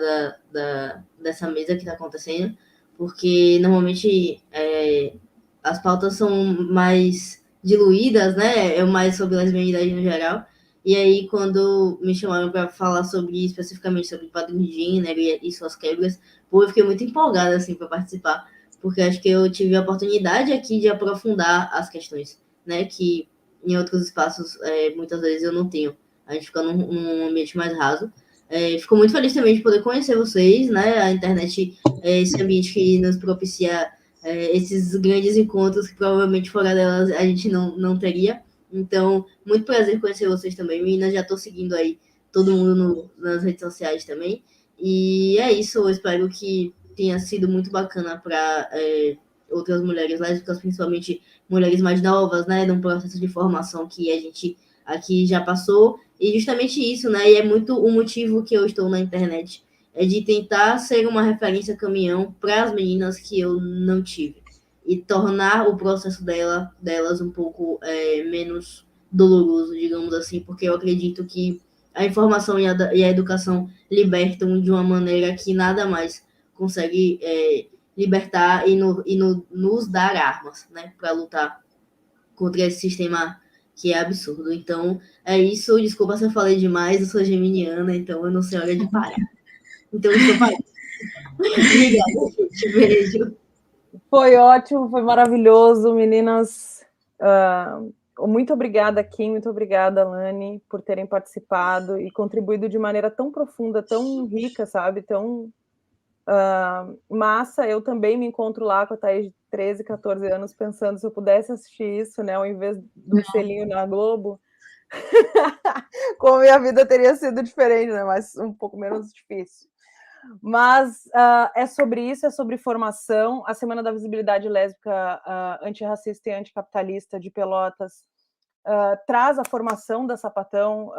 dessa mesa que está acontecendo, porque normalmente as pautas são mais diluídas, né? É mais sobre lesbianidade no geral. E aí, quando me chamaram para falar especificamente sobre padrão de gênero e suas quebras, pô, eu fiquei muito empolgada assim, para participar, porque acho que eu tive a oportunidade aqui de aprofundar as questões, né? Que em outros espaços, muitas vezes eu não tenho. A gente fica num ambiente mais raso. Fico muito feliz também de poder conhecer vocês, né? A internet é esse ambiente que nos propicia esses grandes encontros que provavelmente fora delas a gente não teria. Então, muito prazer conhecer vocês também, meninas. Já estou seguindo aí todo mundo nas redes sociais também. E é isso, eu espero que tenha sido muito bacana para outras mulheres lésbicas, principalmente mulheres mais novas, né, num processo de formação que a gente aqui já passou, e justamente isso, né, e é muito o motivo que eu estou na internet, é de tentar ser uma referência caminhão para as meninas que eu não tive, e tornar o processo delas um pouco menos doloroso, digamos assim, porque eu acredito que a informação e a educação libertam de uma maneira que nada mais consegue libertar e nos dar armas, né, para lutar contra esse sistema que é absurdo. Então, é isso. Desculpa se eu falei demais, eu sou geminiana, então eu não sei a hora de parar. Então, eu estou parando. Obrigada, gente. Beijo. Foi ótimo, foi maravilhoso, meninas. Muito obrigada, Kim, muito obrigada, Lani, por terem participado e contribuído de maneira tão profunda, tão rica, sabe? Tão massa. Eu também me encontro lá com a Thaís de 13, 14 anos, pensando se eu pudesse assistir isso, né, ao invés do selinho na Globo, como a minha vida teria sido diferente, né, mas um pouco menos difícil. Mas é sobre isso, é sobre formação. A Semana da Visibilidade Lésbica Antirracista e Anticapitalista de Pelotas traz a formação da sapatão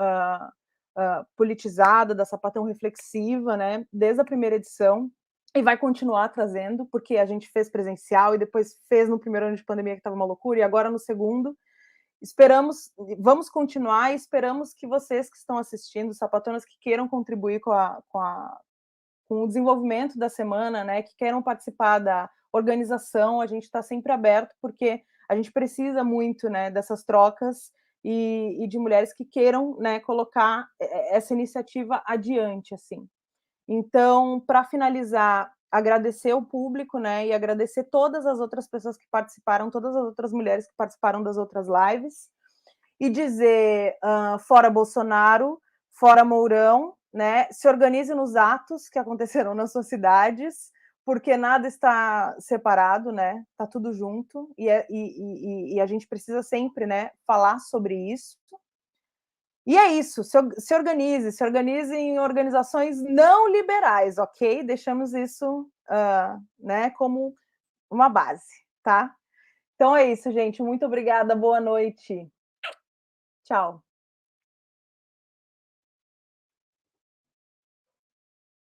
politizada, da sapatão reflexiva, né, desde a primeira edição, e vai continuar trazendo, porque a gente fez presencial e depois fez no primeiro ano de pandemia, que estava uma loucura, e agora no segundo. Vamos continuar e esperamos que vocês que estão assistindo, sapatonas que queiram contribuir com o desenvolvimento da semana, né, que queiram participar da organização, a gente está sempre aberto, porque a gente precisa muito, né, dessas trocas e de mulheres que queiram, né, colocar essa iniciativa adiante, assim. Então, para finalizar, agradecer o público, né, e agradecer todas as outras pessoas que participaram, todas as outras mulheres que participaram das outras lives, e dizer, fora Bolsonaro, fora Mourão, né, se organize nos atos que acontecerão nas suas cidades, porque nada está separado, né, está tudo junto, e a gente precisa sempre, né, falar sobre isso. E é isso, se organize em organizações não liberais, ok? Deixamos isso né, como uma base, tá? Então é isso, gente. Muito obrigada, boa noite. Tchau.